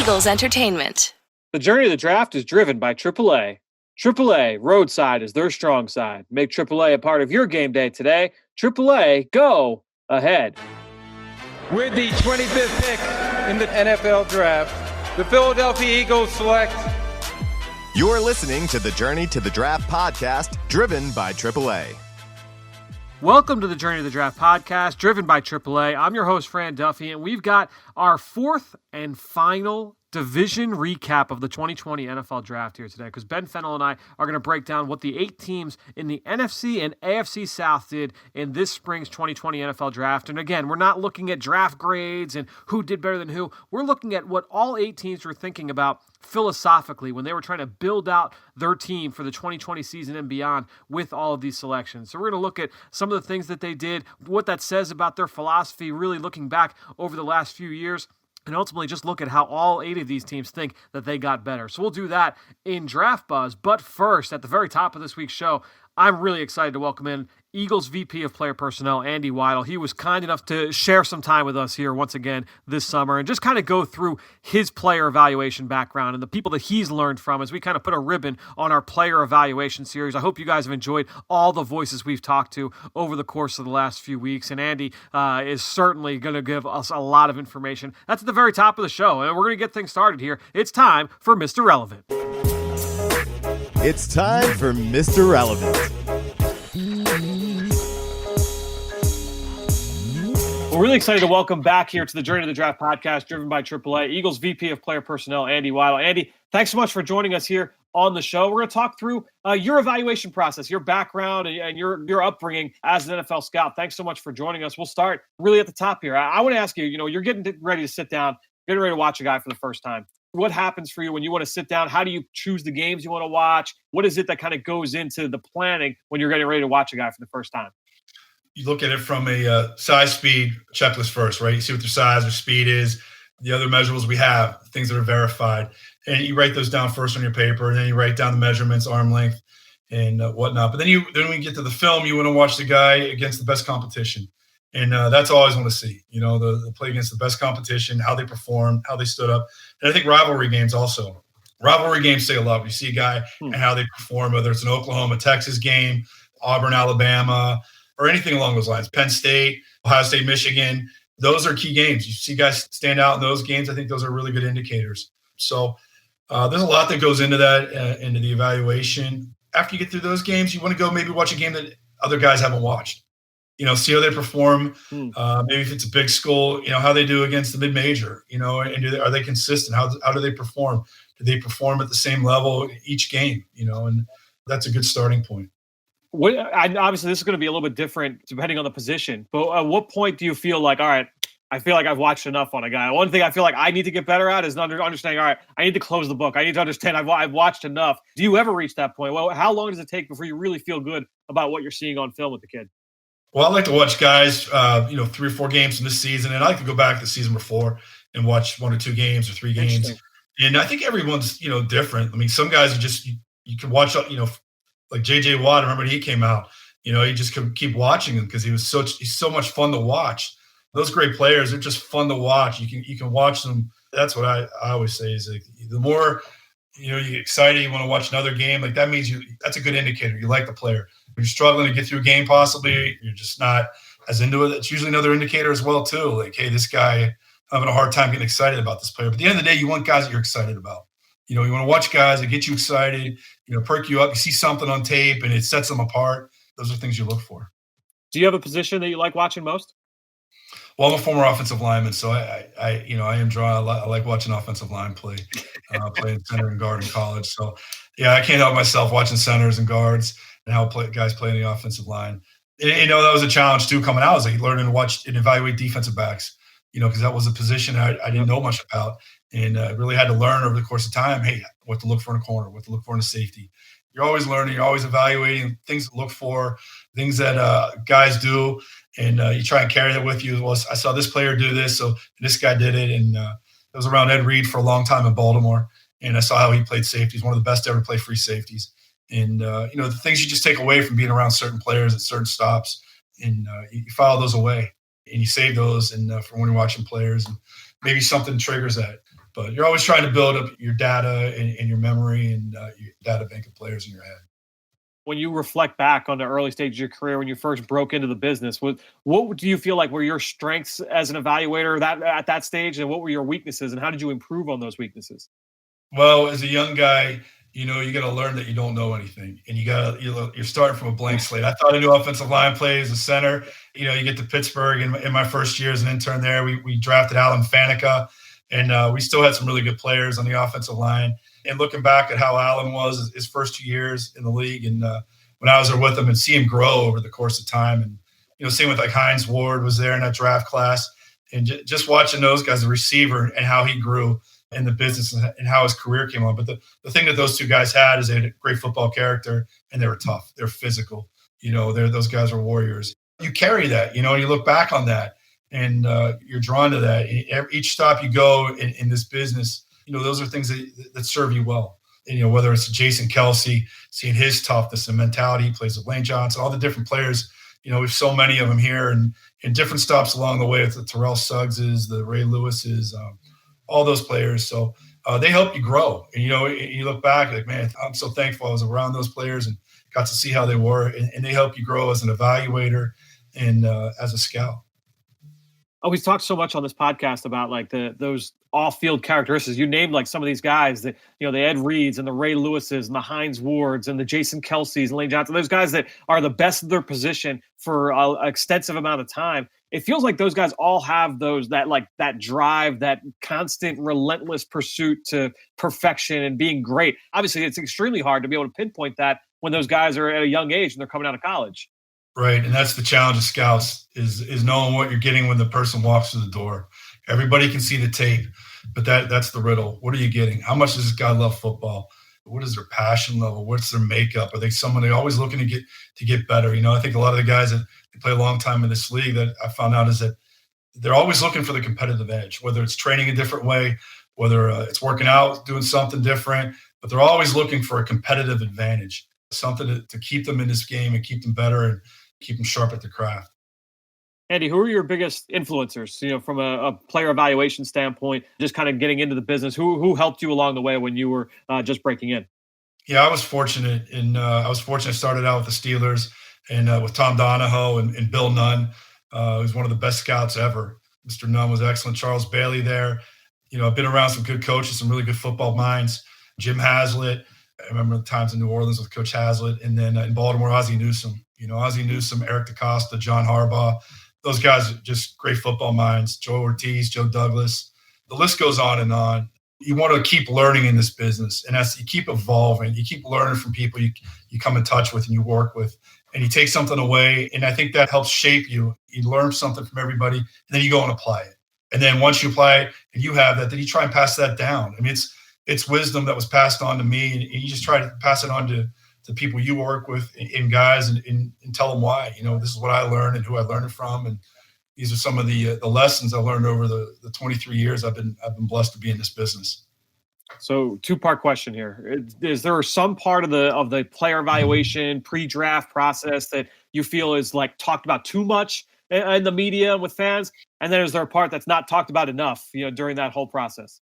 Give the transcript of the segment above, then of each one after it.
Eagles Entertainment. The journey of the draft is driven by AAA. AAA, roadside is their strong side. Make AAA a part of your game day today. AAA, go ahead. With the 25th pick in the NFL Draft, the Philadelphia Eagles select. You're listening to the Journey to the Draft podcast, driven by AAA. Welcome to the Journey to the Draft podcast, driven by AAA. I'm your host, Fran Duffy, and we've got our fourth and final division recap of the 2020 NFL Draft here today, because Ben Fennell and I are going to break down what the 8 teams in the NFC and AFC South did in this spring's 2020 NFL Draft. And again, we're not looking at draft grades and who did better than who. We're looking at what all 8 teams were thinking about philosophically when they were trying to build out their team for the 2020 season and beyond with all of these selections. So we're going to look at some of the things that they did, what that says about their philosophy, really looking back over the last few years, and ultimately just look at how all 8 of these teams think that they got better. So we'll do that in Draft Buzz. But first, at the very top of this week's show, I'm really excited to welcome in Eagles VP of Player Personnel, Andy Weidl. He was kind enough to share some time with us here once again this summer and just kind of go through his player evaluation background and the people that he's learned from as we kind of put a ribbon on our player evaluation series. I hope you guys have enjoyed all the voices we've talked to over the course of the last few weeks, and Andy is certainly going to give us a lot of information. That's at the very top of the show, and we're going to get things started here. It's time for Mr. Relevant. It's time for Mr. Relevant. We're really excited to welcome back here to the Journey to the Draft podcast, driven by AAA, Eagles VP of Player Personnel, Andy Weidl. Andy, thanks so much for joining us here on the show. We're going to talk through your evaluation process, your background, and your upbringing as an NFL scout. Thanks so much for joining us. We'll start really at the top here. I want to ask you, you're getting ready to sit down, getting ready to watch a guy for the first time. What happens for you when you want to sit down? How do you choose the games you want to watch? What is it that kind of goes into the planning when you're getting ready to watch a guy for the first time? You look at it from a size speed checklist first, right? You see what their size or speed is, the other measurables we have, things that are verified. And you write those down first on your paper, and then you write down the measurements, arm length, and whatnot. But then when you get to the film, you want to watch the guy against the best competition. And that's all I always want to see, the play against the best competition, how they performed, how they stood up. And I think rivalry games also. Rivalry games say a lot. You see a guy and how they perform, whether it's an Oklahoma-Texas game, Auburn-Alabama, or anything along those lines. Penn State, Ohio State, Michigan. Those are key games. You see guys stand out in those games. I think those are really good indicators. So there's a lot that goes into that, into the evaluation. After you get through those games, you want to go maybe watch a game that other guys haven't watched. See how they perform. Maybe if it's a big school, how they do against the mid-major, and are they consistent? How do they perform? Do they perform at the same level each game? And that's a good starting point. Obviously, this is going to be a little bit different depending on the position. But at what point do you feel like, all right, I feel like I've watched enough on a guy? One thing I feel like I need to get better at is understanding, all right, I need to close the book. I need to understand I've watched enough. Do you ever reach that point? Well, how long does it take before you really feel good about what you're seeing on film with the kid? Well, I like to watch guys, 3 or 4 games from this season, and I like to go back to the season before and watch 1 or 2 games or 3 games. And I think everyone's, different. I mean, some guys are just you can watch, like J.J. Watt. I remember when he came out. You just could keep watching him because he's so much fun to watch. Those great players are just fun to watch. You can watch them. That's what I always say is like, the more you get excited, you want to watch another game. Like that means that's a good indicator. You like the player. If you're struggling to get through a game, possibly you're just not as into it. It's usually another indicator as well too. Like, hey, this guy, I'm having a hard time getting excited about this player. But at the end of the day, you want guys that you're excited about. You want to watch guys that get you excited, perk you up. You see something on tape and it sets them apart. Those are things you look for. Do you have a position that you like watching most? Well, I'm a former offensive lineman, so I am drawn. I like watching offensive line play, playing center and guard in college. So, yeah, I can't help myself watching centers and guards and how guys play in the offensive line. That was a challenge too coming out. I was like learning to watch and evaluate defensive backs, because that was a position I didn't know much about, and really had to learn over the course of time. Hey, what to look for in a corner, what to look for in a safety. You're always learning. You're always evaluating things to look for, things that guys do. And you try and carry that with you. Well, I saw this player do this, so this guy did it. And it was around Ed Reed for a long time in Baltimore. And I saw how he played safeties, one of the best to ever play free safeties. And, the things you just take away from being around certain players at certain stops, and you file those away and you save those and for when you're watching players, and maybe something triggers that. But you're always trying to build up your data and your memory and your data bank of players in your head. When you reflect back on the early stage of your career, when you first broke into the business, what do you feel like were your strengths as an evaluator that at that stage, and what were your weaknesses, and how did you improve on those weaknesses? Well, as a young guy, you got to learn that you don't know anything, and you're starting from a blank slate. I thought I knew offensive line play as a center. You get to Pittsburgh in my first year as an intern there. We drafted Alan Faneca, and we still had some really good players on the offensive line. And looking back at how Alan was his first 2 years in the league, and when I was there with him, and see him grow over the course of time, and same with like Hines Ward was there in that draft class, and just watching those guys, the receiver, and how he grew in the business and how his career came on. But the thing that those two guys had is they had a great football character, and they were tough. They're physical. Those guys are warriors. You carry that, and you look back on that, and you're drawn to that. Each stop you go in this business, those are things that serve you well. And, whether it's Jason Kelsey, seeing his toughness and mentality, he plays with Lane Johnson, all the different players. We've so many of them here, and in different stops along the way. It's the Terrell Suggses, the Ray Lewises, all those players. So they help you grow. And, you look back like, man, I'm so thankful I was around those players and got to see how they were. And they help you grow as an evaluator and as a scout. We've talked so much on this podcast about like those off-field characteristics. You named like some of these guys that, the Ed Reeds and the Ray Lewises and the Hines Wards and the Jason Kelseys and Lane Johnson, those guys that are the best of their position for an extensive amount of time. It feels like those guys all have that drive, that constant, relentless pursuit to perfection and being great. Obviously, it's extremely hard to be able to pinpoint that when those guys are at a young age and they're coming out of college. Right, and that's the challenge of scouts is knowing what you're getting when the person walks through the door. Everybody can see the tape, but that's the riddle. What are you getting? How much does this guy love football? What is their passion level? What's their makeup? Are they someone they're always looking to get better? I think a lot of the guys that play a long time in this league that I found out is that they're always looking for the competitive edge, whether it's training a different way, whether it's working out, doing something different, but they're always looking for a competitive advantage, something to keep them in this game and keep them better and keep them sharp at their craft. Andy, who are your biggest influencers, from a player evaluation standpoint, just kind of getting into the business? Who helped you along the way when you were just breaking in? Yeah, I was fortunate. I started out with the Steelers and with Tom Donahoe and Bill Nunn, who's one of the best scouts ever. Mr. Nunn was excellent. Charles Bailey there. I've been around some good coaches, some really good football minds. Jim Haslett. I remember the times in New Orleans with Coach Haslett. And then in Baltimore, Ozzie Newsome. Ozzie Newsome, Eric DeCosta, John Harbaugh. Those guys are just great football minds. Joe Ortiz, Joe Douglas. The list goes on and on. You want to keep learning in this business. And as you keep evolving, you keep learning from people you come in touch with and you work with. And you take something away. And I think that helps shape you. You learn something from everybody. And then you go and apply it. And then once you apply it and you have that, then you try and pass that down. I mean, it's wisdom that was passed on to me. And you just try to pass it on to people you work with and guys and tell them why. This is what I learned and who I learned it from. And these are some of the lessons I learned over the 23 years I've been blessed to be in this business. So 2-part question here. Is there some part of the player evaluation pre-draft process that you feel is like talked about too much in the media with fans? And then is there a part that's not talked about enough, during that whole process?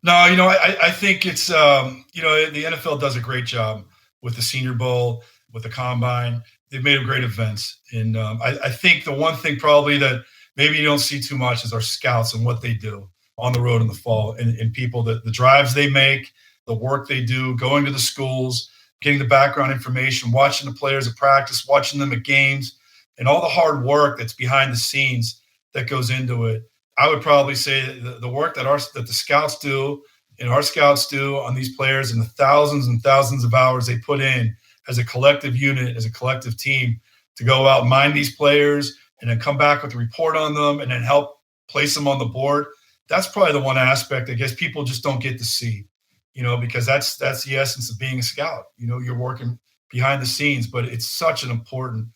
No, I think it's, the NFL does a great job with the Senior Bowl, with the Combine. They've made them great events. And I think the one thing probably that maybe you don't see too much is our scouts and what they do on the road in the fall and people, the drives they make, the work they do, going to the schools, getting the background information, watching the players at practice, watching them at games, and all the hard work that's behind the scenes that goes into it. I would probably say the work that the scouts do and our scouts do on these players and the thousands and thousands of hours they put in as a collective unit, as a collective team to go out and mine these players and then come back with a report on them and then help place them on the board. That's probably the one aspect I guess people just don't get to see, because that's the essence of being a scout. You're working behind the scenes, but it's such an important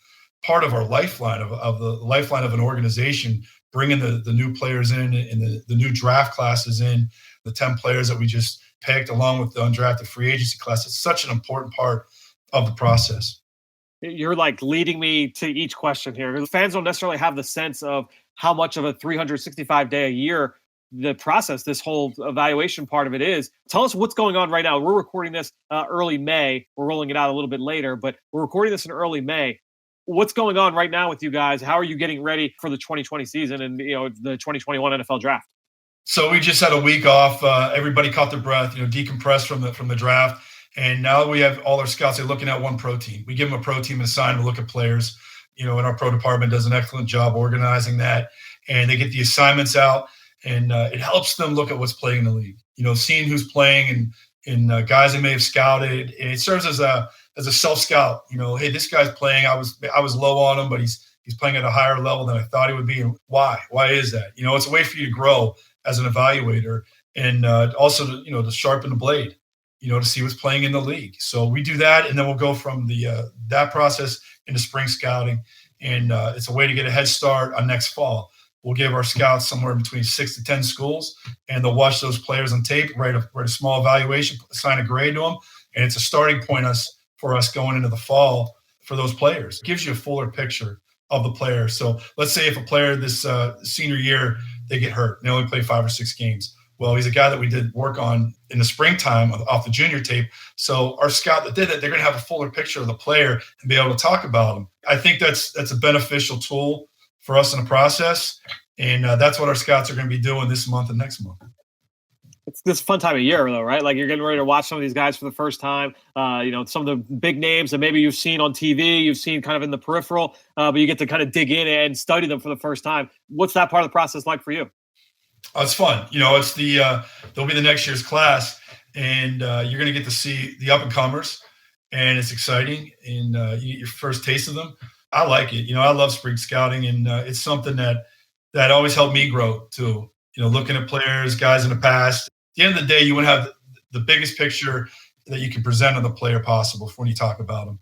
part of our lifeline of the lifeline of an organization, bringing the new players in and the new draft classes in, the 10 players that we just picked along with the undrafted free agency class. It's such an important part of the process. You're like leading me to each question here. The fans don't necessarily have the sense of how much of a 365 day a year the process, this whole evaluation part of it is. Tell us what's going on right now. We're recording this early May. We're rolling it out a little bit later, but we're recording this in early May. What's going on right now with you guys? How are you getting ready for the 2020 season and the 2021 NFL draft? So we just had a week off. Everybody caught their breath, decompressed from the draft. And now we have all our scouts, they're looking at one pro team. We give them a pro team assigned to look at players. And our pro department does an excellent job organizing that. And they get the assignments out, and it helps them look at what's playing in the league. Seeing who's playing and guys they may have scouted. And it serves as a self-scout. Hey, this guy's playing. I was low on him, but he's playing at a higher level than I thought he would be. And why? Why is that? It's a way for you to grow as an evaluator, and also to sharpen the blade, to see what's playing in the league. So we do that, and then we'll go from that process into spring scouting, and it's a way to get a head start on next fall. We'll give our scouts somewhere between 6 to 10 schools, and they'll watch those players on tape, write a small evaluation, assign a grade to them, and it's a starting point for us going into the fall for those players. It gives you a fuller picture of the player. So let's say if a player this senior year, they get hurt, they only play 5 or 6 games. Well, he's a guy that we did work on in the springtime off the junior tape. So our scout that did it, they're going to have a fuller picture of the player and be able to talk about him. I think that's a beneficial tool for us in the process. And that's what our scouts are going to be doing this month and next month. It's this fun time of year, though, right? Like you're getting ready to watch some of these guys for the first time. Some of the big names that maybe you've seen on TV, you've seen kind of in the peripheral, but you get to kind of dig in and study them for the first time. What's that part of the process like for you? Oh, it's fun. It's there'll be the next year's class, and you're going to get to see the up and comers, and it's exciting, and you get your first taste of them. I like it. I love spring scouting, and it's something that always helped me grow too. Looking at players, guys in the past. At the end of the day, you want to have the biggest picture that you can present of the player possible when you talk about them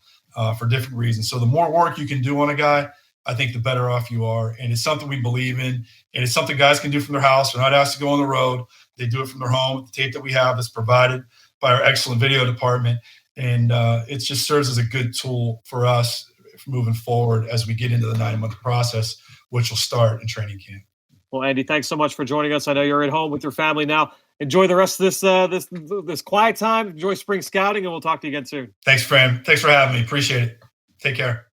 for different reasons. So the more work you can do on a guy, I think the better off you are. And it's something we believe in. And it's something guys can do from their house. They're not asked to go on the road. They do it from their home with the tape that we have that's provided by our excellent video department. And it just serves as a good tool for us moving forward as we get into the 9-month process, which will start in training camp. Well, Andy, thanks so much for joining us. I know you're at home with your family now. Enjoy the rest of this quiet time. Enjoy spring scouting, and we'll talk to you again soon. Thanks, Fran. Thanks for having me. Appreciate it. Take care.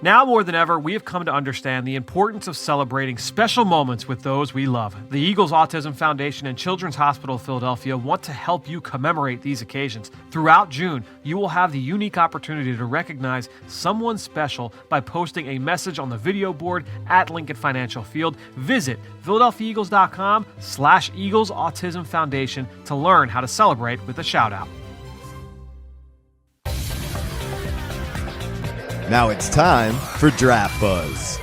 Now more than ever, we have come to understand the importance of celebrating special moments with those we love. The Eagles Autism Foundation and Children's Hospital of Philadelphia want to help you commemorate these occasions. Throughout June, you will have the unique opportunity to recognize someone special by posting a message on the video board at Lincoln Financial Field. Visit PhiladelphiaEagles.com/Eagles Autism Foundation to learn how to celebrate with a shout out. Now it's time for Draft Buzz.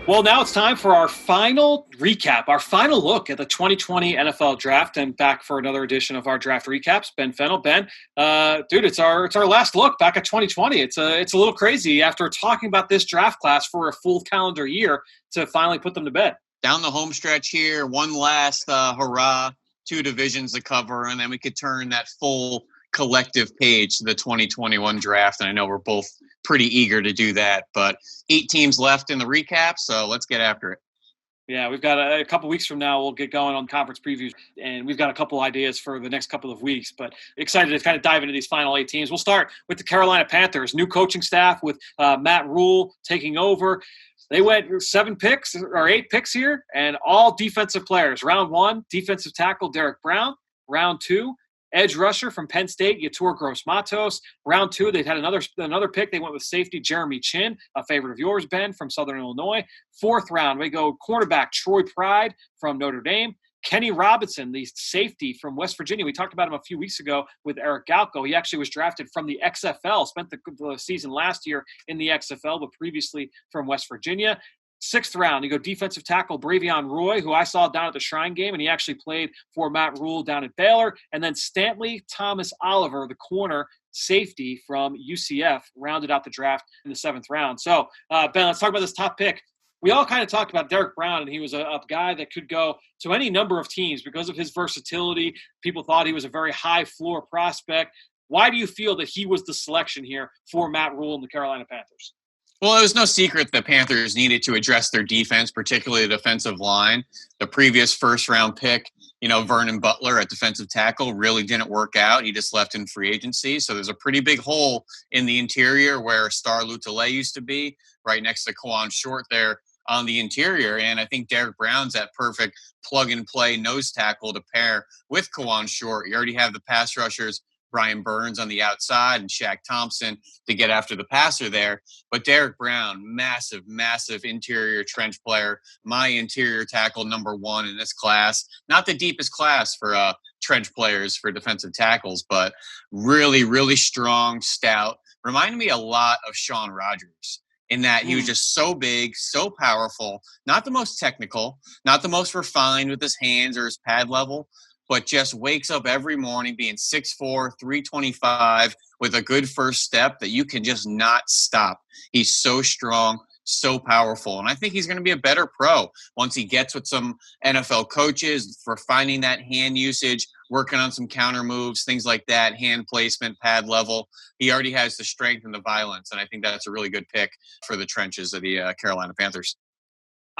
Well, now it's time for our final recap, our final look at the 2020 NFL Draft, and back for another edition of our draft recaps. Ben Fennell, Ben, dude, it's our last look back at 2020. It's a little crazy after talking about this draft class for a full calendar year to finally put them to bed. Down the home stretch here, one last hurrah, 2 divisions to cover, and then we could turn that full collective page to the 2021 draft. And I know we're both pretty eager to do that, but 8 teams left in the recap, so let's get after it. Yeah, we've got a couple weeks from now, we'll get going on conference previews, and we've got a couple ideas for the next couple of weeks, but excited to kind of dive into these final 8 teams. We'll start with the Carolina Panthers, new coaching staff with Matt Rule taking over. They went 7 picks or 8 picks here, and all defensive players. Round 1, defensive tackle Derek Brown. Round 2, edge rusher from Penn State, Yetur Gross-Matos. Round 2, they've had another pick. They went with safety Jeremy Chin, a favorite of yours, Ben, from Southern Illinois. 4th round, we go cornerback Troy Pride from Notre Dame. Kenny Robinson, the safety from West Virginia. We talked about him a few weeks ago with Eric Galko. He actually was drafted from the XFL, spent the season last year in the XFL, but previously from West Virginia. 6th round, you go defensive tackle Bravion Roy, who I saw down at the Shrine Game, and he actually played for Matt Rule down at Baylor. And then Stanley Thomas Oliver, the corner safety from UCF, rounded out the draft in the 7th round. So, Ben, let's talk about this top pick. We all kind of talked about Derek Brown, and he was a guy that could go to any number of teams because of his versatility. People thought he was a very high floor prospect. Why do you feel that he was the selection here for Matt Rule and the Carolina Panthers? Well, it was no secret the Panthers needed to address their defense, particularly the defensive line. The previous first-round pick, Vernon Butler at defensive tackle really didn't work out. He just left in free agency. So there's a pretty big hole in the interior where Star Lutele used to be, right next to Kawan Short there on the interior. And I think Derek Brown's that perfect plug-and-play nose tackle to pair with Kawan Short. You already have the pass rushers, Brian Burns on the outside and Shaq Thompson to get after the passer there. But Derek Brown, massive, massive interior trench player, my interior tackle number 1 in this class. Not the deepest class for trench players for defensive tackles, but really, really strong, stout. Reminded me a lot of Sean Rogers in that he was just so big, so powerful, not the most technical, not the most refined with his hands or his pad level, but just wakes up every morning being 6'4", 325 with a good first step that you can just not stop. He's so strong, so powerful. And I think he's going to be a better pro once he gets with some NFL coaches for finding that hand usage, working on some counter moves, things like that, hand placement, pad level. He already has the strength and the violence, and I think that's a really good pick for the trenches of the Carolina Panthers.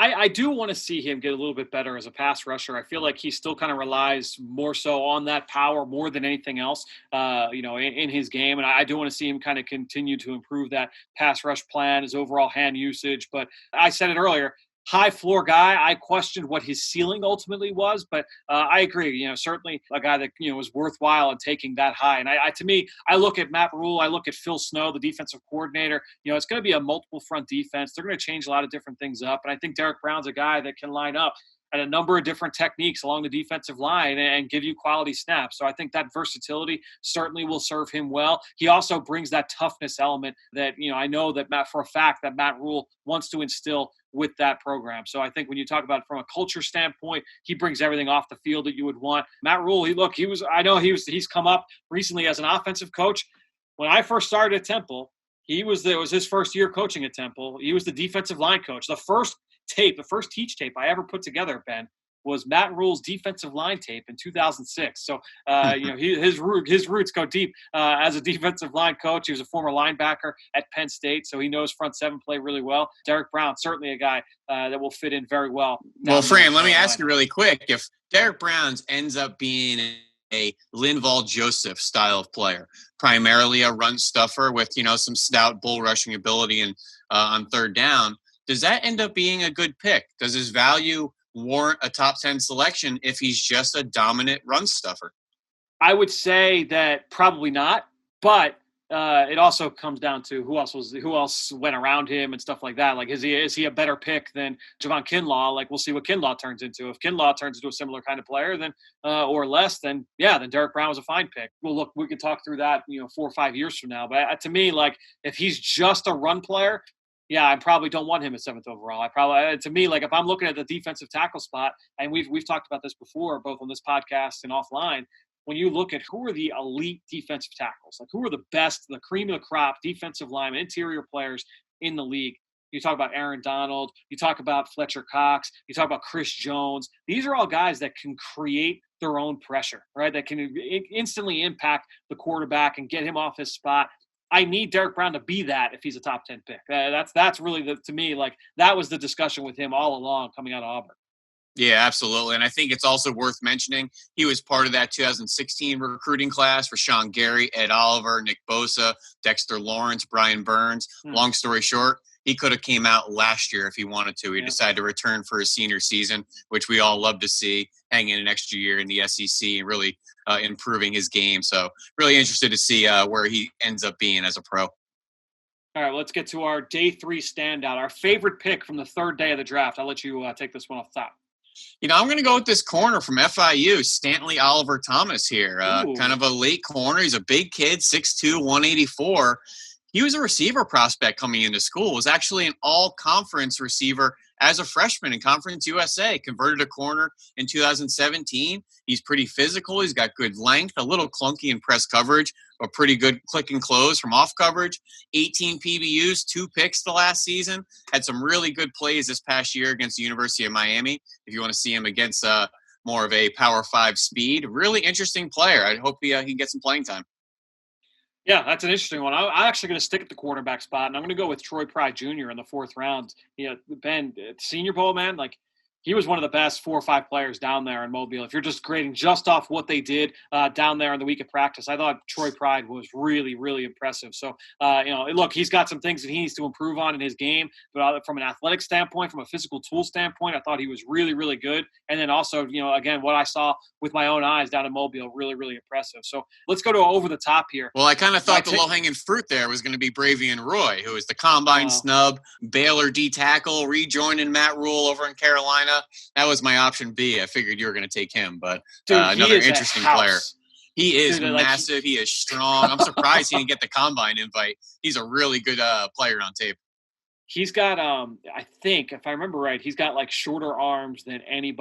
I do want to see him get a little bit better as a pass rusher. I feel like he still kind of relies more so on that power more than anything else, in his game. And I do want to see him kind of continue to improve that pass rush plan, his overall hand usage. But I said it earlier, high floor guy. I questioned what his ceiling ultimately was, but I agree. Certainly a guy that was worthwhile in taking that high. And to me, I look at Matt Rule, I look at Phil Snow, the defensive coordinator. It's going to be a multiple front defense. They're going to change a lot of different things up, and I think Derek Brown's a guy that can line up at a number of different techniques along the defensive line and give you quality snaps. So I think that versatility certainly will serve him well. He also brings that toughness element that, I know that Matt Rule wants to instill with that program. So I think when you talk about it from a culture standpoint, he brings everything off the field that you would want. Matt Rule, he's come up recently as an offensive coach. When I first started at Temple, it was his first year coaching at Temple. He was the defensive line coach. The first teach tape I ever put together, Ben, was Matt Rule's defensive line tape in 2006. So, his roots go deep as a defensive line coach. He was a former linebacker at Penn State, so he knows front seven play really well. Derek Brown, certainly a guy that will fit in very well. Well, Fran, let me ask you really quick. If Derek Brown ends up being a Linval Joseph style of player, primarily a run stuffer with, some stout bull rushing ability and on third down, does that end up being a good pick? Does his value warrant a top 10 selection if he's just a dominant run stuffer? I would say that probably not, but it also comes down to who else went around him and stuff like that. Like, is he a better pick than Javon Kinlaw? Like, we'll see what Kinlaw turns into. If Kinlaw turns into a similar kind of player, then or less, then Derek Brown was a fine pick. Well, look, we could talk through that, 4 or 5 years from now. But to me, like, if he's just a run player, I probably don't want him at 7th overall. To me, like, if I'm looking at the defensive tackle spot, and we've talked about this before, both on this podcast and offline, when you look at who are the elite defensive tackles, like who are the best, the cream of the crop defensive linemen, interior players in the league. You talk about Aaron Donald, you talk about Fletcher Cox, you talk about Chris Jones. These are all guys that can create their own pressure, right? That can instantly impact the quarterback and get him off his spot. I need Derek Brown to be that if he's a top 10 pick. That's really, to me, like, that was the discussion with him all along coming out of Auburn. Yeah, absolutely. And I think it's also worth mentioning he was part of that 2016 recruiting class for Sean Gary, Ed Oliver, Nick Bosa, Dexter Lawrence, Brian Burns. Long story short, he could have came out last year if he wanted to. He decided to return for his senior season, which we all love to see, hanging an extra year in the SEC and really improving his game. So really interested to see where he ends up being as a pro. All right, let's get to our day 3 standout, our favorite pick from the third day of the draft. I'll let you take this one off the top. I'm going to go with this corner from FIU, Stanley Oliver Thomas here. Kind of a late corner. He's a big kid, 6'2", 184. He was a receiver prospect coming into school, was actually an all-conference receiver as a freshman in Conference USA, converted to corner in 2017. He's pretty physical. He's got good length, a little clunky in press coverage, but pretty good click and close from off coverage. 18 PBUs, 2 picks the last season. Had some really good plays this past year against the University of Miami. If you want to see him against more of a Power 5 speed, really interesting player. I hope he can get some playing time. Yeah, that's an interesting one. I'm actually going to stick at the quarterback spot, and I'm going to go with Troy Pride Jr. in the 4th round. Ben, Senior Bowl, man, like he was one of the best 4 or 5 players down there in Mobile. If you're just grading just off what they did down there in the week of practice, I thought Troy Pride was really, really impressive. So, look, he's got some things that he needs to improve on in his game, but from an athletic standpoint, from a physical tool standpoint, I thought he was really, really good. And then also, again, what I saw with my own eyes down in Mobile, really, really impressive. So let's go to over the top here. Well, I kind of thought the low-hanging fruit there was going to be Bravian Roy, who was the combine snub, Baylor D tackle, rejoining Matt Rule over in Carolina. That was my option B. I figured you were going to take him, but another interesting player. He is massive. He is strong. I'm surprised he didn't get the combine invite. He's a really good player on tape. He's got, I think, if I remember right, he's got like shorter arms than any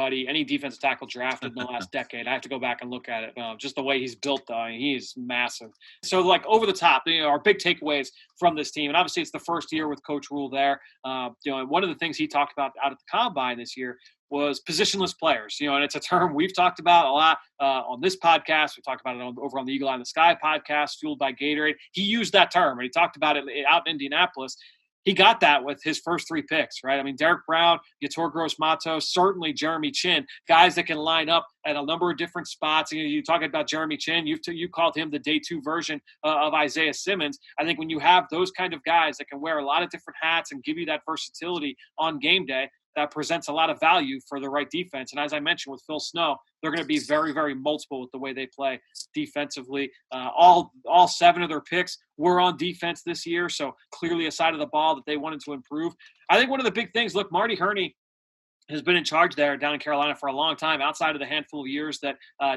defensive tackle drafted in the last decade. I have to go back and look at it. Just the way he's built, though, he's massive. So, like, over the top, our big takeaways from this team, and obviously it's the first year with Coach Rule there. One of the things he talked about out at the Combine this year was positionless players, and it's a term we've talked about a lot on this podcast. We talked about it over on the Eagle Eye in the Sky podcast, Fueled by Gatorade. He used that term, and he talked about it out in Indianapolis. He got that with his first 3 picks, right? I mean, Derek Brown, Yetur Gross-Matos, certainly Jeremy Chin, guys that can line up at a number of different spots. You talking about Jeremy Chin, you called him the day 2 version of Isaiah Simmons. I think when you have those kind of guys that can wear a lot of different hats and give you that versatility on game day, that presents a lot of value for the right defense. And as I mentioned with Phil Snow, they're going to be very, very multiple with the way they play defensively. All 7 of their picks were on defense this year, so clearly a side of the ball that they wanted to improve. I think one of the big things, look, Marty Herney has been in charge there down in Carolina for a long time, outside of the handful of years that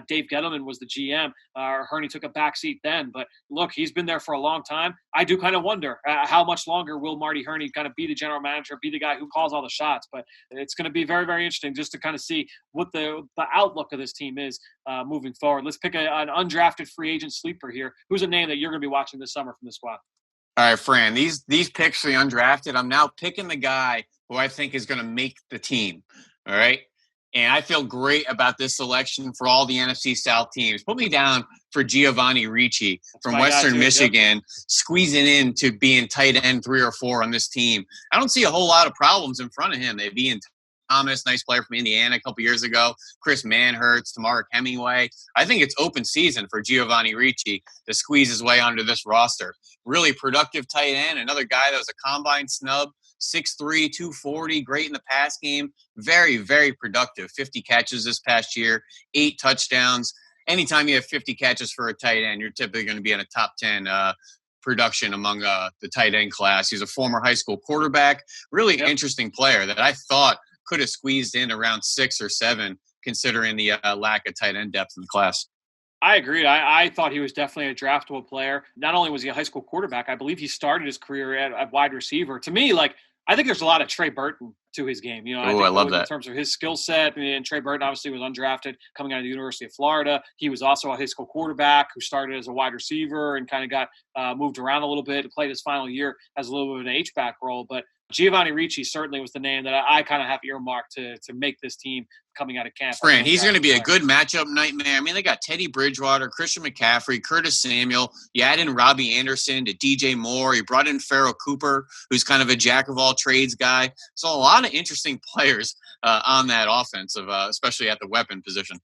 Dave Gettleman was the GM. Herney took a back seat then. But, look, he's been there for a long time. I do kind of wonder how much longer will Marty Herney kind of be the general manager, be the guy who calls all the shots. But it's going to be very, very interesting just to kind of see what the outlook of this team is moving forward. Let's pick an undrafted free agent sleeper here. Who's a name that you're going to be watching this summer from the squad? All right, Fran, these picks for the undrafted, I'm now picking the guy who I think is going to make the team, all right? And I feel great about this selection for all the NFC South teams. Put me down for Giovanni Ricci from Western Michigan, squeezing in to being tight end 3 or 4 on this team. I don't see a whole lot of problems in front of him. They'd be in Thomas, nice player from Indiana a couple years ago, Chris Manhertz, Tamarick Hemingway. I think it's open season for Giovanni Ricci to squeeze his way onto this roster. Really productive tight end, another guy that was a combine snub, 6'3", 240, great in the pass game. Very, very productive. 50 catches this past year, 8 touchdowns. Anytime you have 50 catches for a tight end, you're typically going to be in a top 10 production among the tight end class. He's a former high school quarterback. Really interesting player that I thought could have squeezed in around 6 or 7, considering the lack of tight end depth in the class. I agree. I thought he was definitely a draftable player. Not only was he a high school quarterback, I believe he started his career at wide receiver. To me, I think there's a lot of Trey Burton to his game. I love that. In terms of his skill set, and Trey Burton obviously was undrafted coming out of the University of Florida. He was also a high school quarterback who started as a wide receiver and kind of got moved around a little bit and played his final year as a little bit of an H-back role. But Giovanni Ricci certainly was the name that I kind of have earmarked to make this team coming out of camp. Fran, he's going to be a good matchup nightmare. I mean, they got Teddy Bridgewater, Christian McCaffrey, Curtis Samuel. You add in Robbie Anderson to DJ Moore. You brought in Farrell Cooper, who's kind of a jack-of-all-trades guay. So a lot of interesting players on that offensive, especially at the weapon position.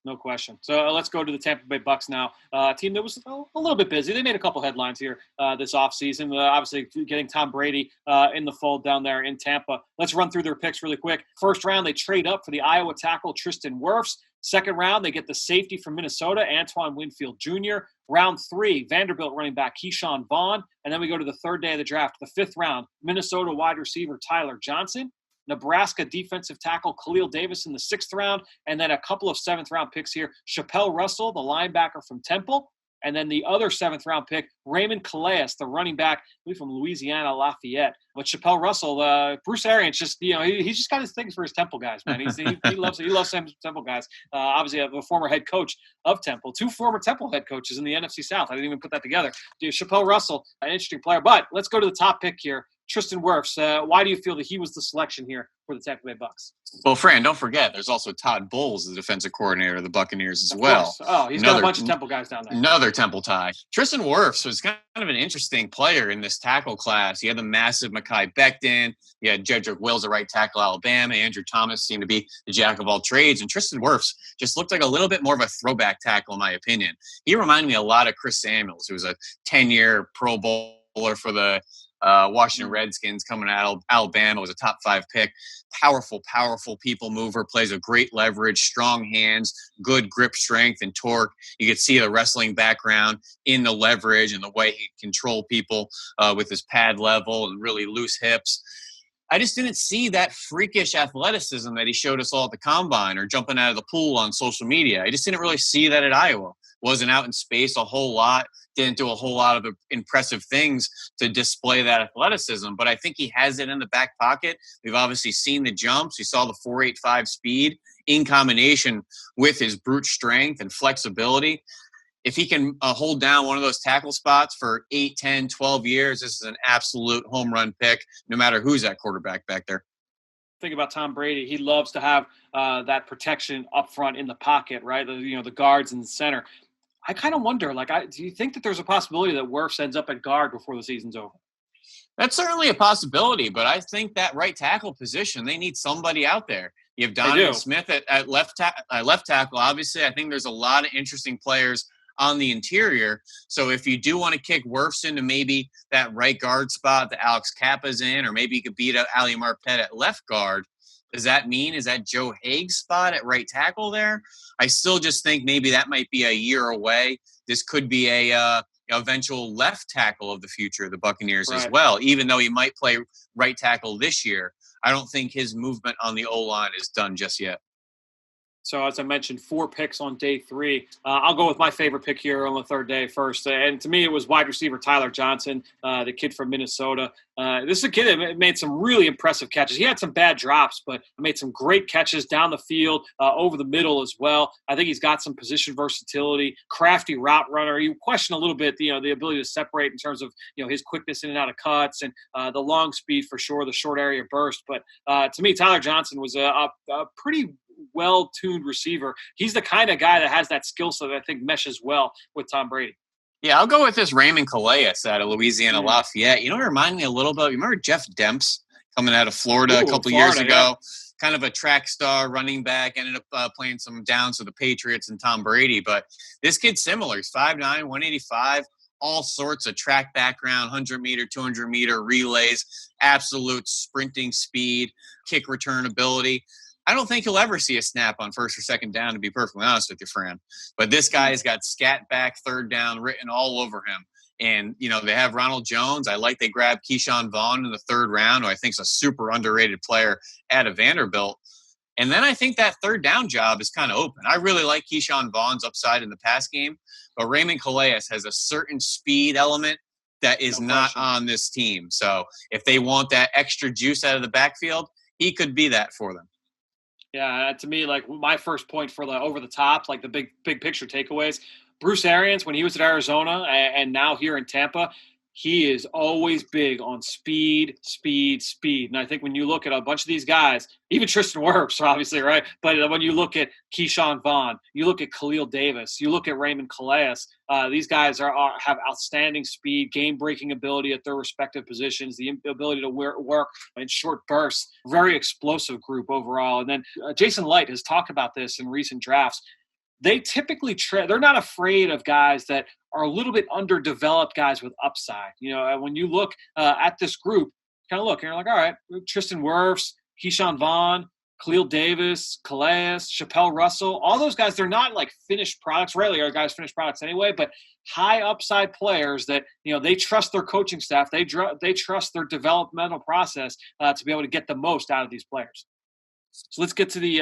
No question. So let's go to the Tampa Bay Bucks now. A team that was a little bit busy. They made a couple headlines here this offseason. Obviously, getting Tom Brady in the fold down there in Tampa. Let's run through their picks really quick. First round, they trade up for the Iowa tackle Tristan Wirfs. Second round, they get the safety from Minnesota, Antoine Winfield Jr. Round 3, Vanderbilt running back Keyshawn Vaughn. And then we go to the third day of the draft, the 5th round, Minnesota wide receiver Tyler Johnson. Nebraska defensive tackle Khalil Davis in the 6th round, and then a couple of 7th-round picks here. Chappelle Russell, the linebacker from Temple, and then the other 7th-round pick, Raymond Calais, the running back, I believe from Louisiana Lafayette. But Chappelle Russell, Bruce Arians, just he's just got his things for his Temple guys, man. He loves Temple guys. Obviously, a former head coach of Temple, 2 former Temple head coaches in the NFC South. I didn't even put that together. Chappelle Russell, an interesting player. But let's go to the top pick here. Tristan Wirfs. Why do you feel that he was the selection here for the Tampa Bay Bucs? Well, Fran, don't forget, there's also Todd Bowles, the defensive coordinator of the Buccaneers as well. Course. Oh, he's got a bunch of Temple guys down there. Another Temple tie. Tristan Wirfs was kind of an interesting player in this tackle class. He had the massive Mekhi Becton. He had Jedrick Wills, the right tackle, Alabama. Andrew Thomas seemed to be the jack of all trades. And Tristan Wirfs just looked like a little bit more of a throwback tackle, in my opinion. He reminded me a lot of Chris Samuels, who was a 10-year Pro Bowler for the Washington Redskins, coming out of Alabama, was a top 5 pick. Powerful people mover, plays with great leverage, strong hands, good grip strength and torque. You could see the wrestling background in the leverage and the way he controlled people with his pad level and really loose hips. I just didn't see that freakish athleticism that he showed us all at the combine or jumping out of the pool on social media. I just didn't really see that at Iowa. Wasn't out in space a whole lot, didn't do a whole lot of impressive things to display that athleticism, but I think he has it in the back pocket. We've obviously seen the jumps. We saw the 4.85 speed in combination with his brute strength and flexibility. If he can hold down one of those tackle spots for 8, 10, 12 years, this is an absolute home run pick, no matter who's at quarterback back there. Think about Tom Brady. He loves to have that protection up front in the pocket, right? The guards in the center. I kind of wonder, do you think that there's a possibility that Wirfs ends up at guard before the season's over? That's certainly a possibility, but I think that right tackle position, they need somebody out there. You have Donovan Smith at left tackle. Obviously, I think there's a lot of interesting players on the interior. So if you do want to kick Wirfs into maybe that right guard spot that Alex Kappa's in, or maybe you could beat out Ali Marpet at left guard, does that mean is that Joe Haig's spot at right tackle there? I still just think maybe that might be a year away. This could be a eventual left tackle of the future of the Buccaneers as well. Even though he might play right tackle this year, I don't think his movement on the O-line is done just yet. So as I mentioned, 4 picks on day 3. I'll go with my favorite pick here on the third day first. And to me, it was wide receiver Tyler Johnson, the kid from Minnesota. This is a kid that made some really impressive catches. He had some bad drops, but made some great catches down the field, over the middle as well. I think he's got some position versatility, crafty route runner. You question a little bit, the ability to separate in terms of, his quickness in and out of cuts and the long speed for sure, the short area burst. But to me, Tyler Johnson was a pretty well-tuned receiver. He's the kind of guy that has that skill set that I think meshes well with Tom Brady. Yeah, I'll go with this Raymond Calais out of Louisiana Lafayette. You know what it reminded me a little bit? You remember Jeff Demps coming out of Florida a couple years ago? Yeah. Kind of a track star, running back, ended up playing some downs with the Patriots and Tom Brady. But this kid's similar. He's 5'9", 185, all sorts of track background, 100-meter, 200-meter relays, absolute sprinting speed, kick return ability. I don't think he'll ever see a snap on first or second down, to be perfectly honest with you, Fran. But this guy's got scat back third down written all over him. And, they have Ronald Jones. I like they grabbed Keyshawn Vaughn in the 3rd round, who I think is a super underrated player out of Vanderbilt. And then I think that third down job is kind of open. I really like Keyshawn Vaughn's upside in the pass game, but Raymond Calais has a certain speed element that is not on this team. So if they want that extra juice out of the backfield, he could be that for them. Yeah, to me, my first point for the over the top, the big picture takeaways, Bruce Arians, when he was at Arizona and now here in Tampa, he is always big on speed. And I think when you look at a bunch of these guys, even Tristan Wirfs, obviously, right? But when you look at Keyshawn Vaughn, you look at Khalil Davis, you look at Raymond Calais, these guys have outstanding speed, game-breaking ability at their respective positions, the ability to work in short bursts, very explosive group overall. And then Jason Light has talked about this in recent drafts. They typically they're not afraid of guys that are a little bit underdeveloped guys with upside. When you look at this group, kind of look, and you're like, all right, Tristan Wirfs, Keyshawn Vaughn, Khalil Davis, Calais, Chappelle Russell, all those guys, they're not finished products. Rarely are guys finished products anyway, but high upside players that, they trust their coaching staff. They trust their developmental process to be able to get the most out of these players. So let's get to the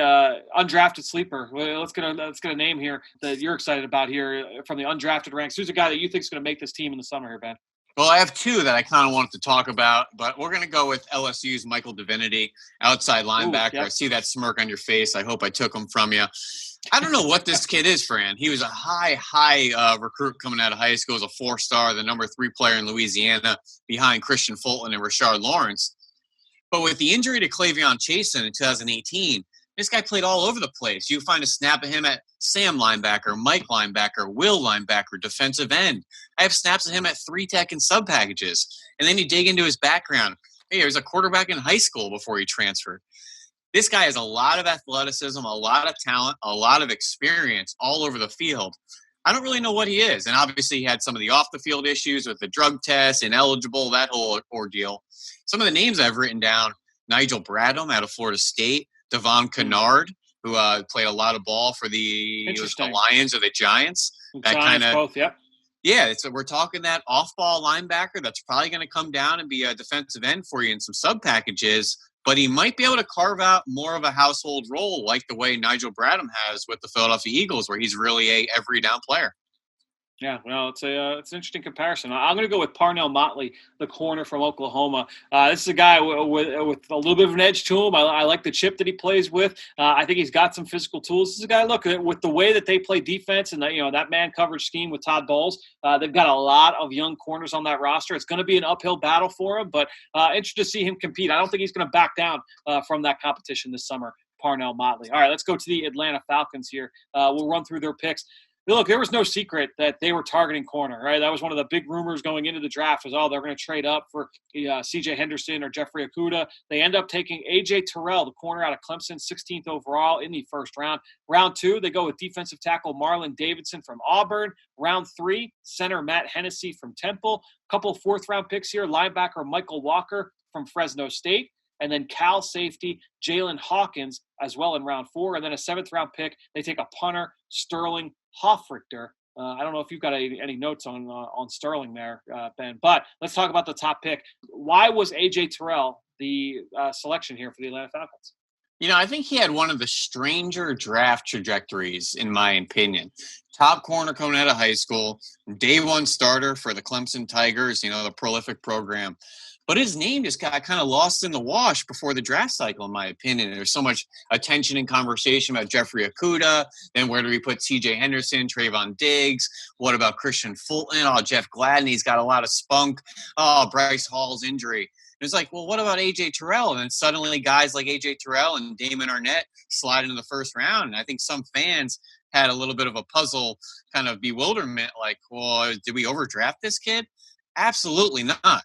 undrafted sleeper. Let's get a name here that you're excited about here from the undrafted ranks. Who's a guy that you think is going to make this team in the summer here, Ben? Well, I have 2 that I kind of wanted to talk about, but we're going to go with LSU's Michael Divinity, outside linebacker. Ooh, yep. I see that smirk on your face. I hope I took him from you. I don't know what this kid is, Fran. He was a high recruit coming out of high school as a 4-star, the number 3 player in Louisiana behind Christian Fulton and Rashard Lawrence. But with the injury to Clavion Chasen in 2018, this guy played all over the place. You find a snap of him at Sam linebacker, Mike linebacker, Will linebacker, defensive end. I have snaps of him at 3-tech and sub packages. And then you dig into his background. Hey, he was a quarterback in high school before he transferred. This guy has a lot of athleticism, a lot of talent, a lot of experience all over the field. I don't really know what he is. And obviously he had some of the off-the-field issues with the drug test, ineligible, that whole ordeal. Some of the names I've written down, Nigel Bradham out of Florida State, Devon Kennard, who played a lot of ball for the Lions or the Giants. That kind of both, yep. Yeah, so we're talking that off-ball linebacker that's probably going to come down and be a defensive end for you in some sub packages, but he might be able to carve out more of a household role like the way Nigel Bradham has with the Philadelphia Eagles, where he's really a every down player. Yeah, well, it's an interesting comparison. I'm going to go with Parnell Motley, the corner from Oklahoma. This is a guy with a little bit of an edge to him. I like the chip that he plays with. I think he's got some physical tools. This is a guy, look, with the way that they play defense and that man coverage scheme with Todd Bowles, they've got a lot of young corners on that roster. It's going to be an uphill battle for him, but interested to see him compete. I don't think he's going to back down from that competition this summer, Parnell Motley. All right, let's go to the Atlanta Falcons here. We'll run through their picks. Look, there was no secret that they were targeting corner, right? That was one of the big rumors going into the draft was, they're going to trade up for C.J. Henderson or Jeffrey Okudah. They end up taking A.J. Terrell, the corner out of Clemson, 16th overall in the first round. Round 2, they go with defensive tackle Marlon Davidson from Auburn. Round 3, center Matt Hennessy from Temple. Couple fourth-round picks here, linebacker Michael Walker from Fresno State. And then Cal safety Jalen Hawkins as well in round 4. And then a 7th-round pick, they take a punter, Sterling Hoffrichter. I don't know if you've got any notes on Sterling there, Ben. But let's talk about the top pick. Why was A.J. Terrell the selection here for the Atlanta Falcons? I think he had one of the stranger draft trajectories, in my opinion. Top corner coming out of high school, day 1 starter for the Clemson Tigers, the prolific program. But his name just got kind of lost in the wash before the draft cycle, in my opinion. There's so much attention and conversation about Jeffrey Okudah. Then where do we put C.J. Henderson, Trayvon Diggs? What about Christian Fulton? Oh, Jeff Gladden, he's got a lot of spunk. Oh, Bryce Hall's injury. It's like, well, what about A.J. Terrell? And then suddenly guys like A.J. Terrell and Damon Arnett slide into the first round. And I think some fans had a little bit of a puzzle kind of bewilderment, like, well, did we overdraft this kid? Absolutely not.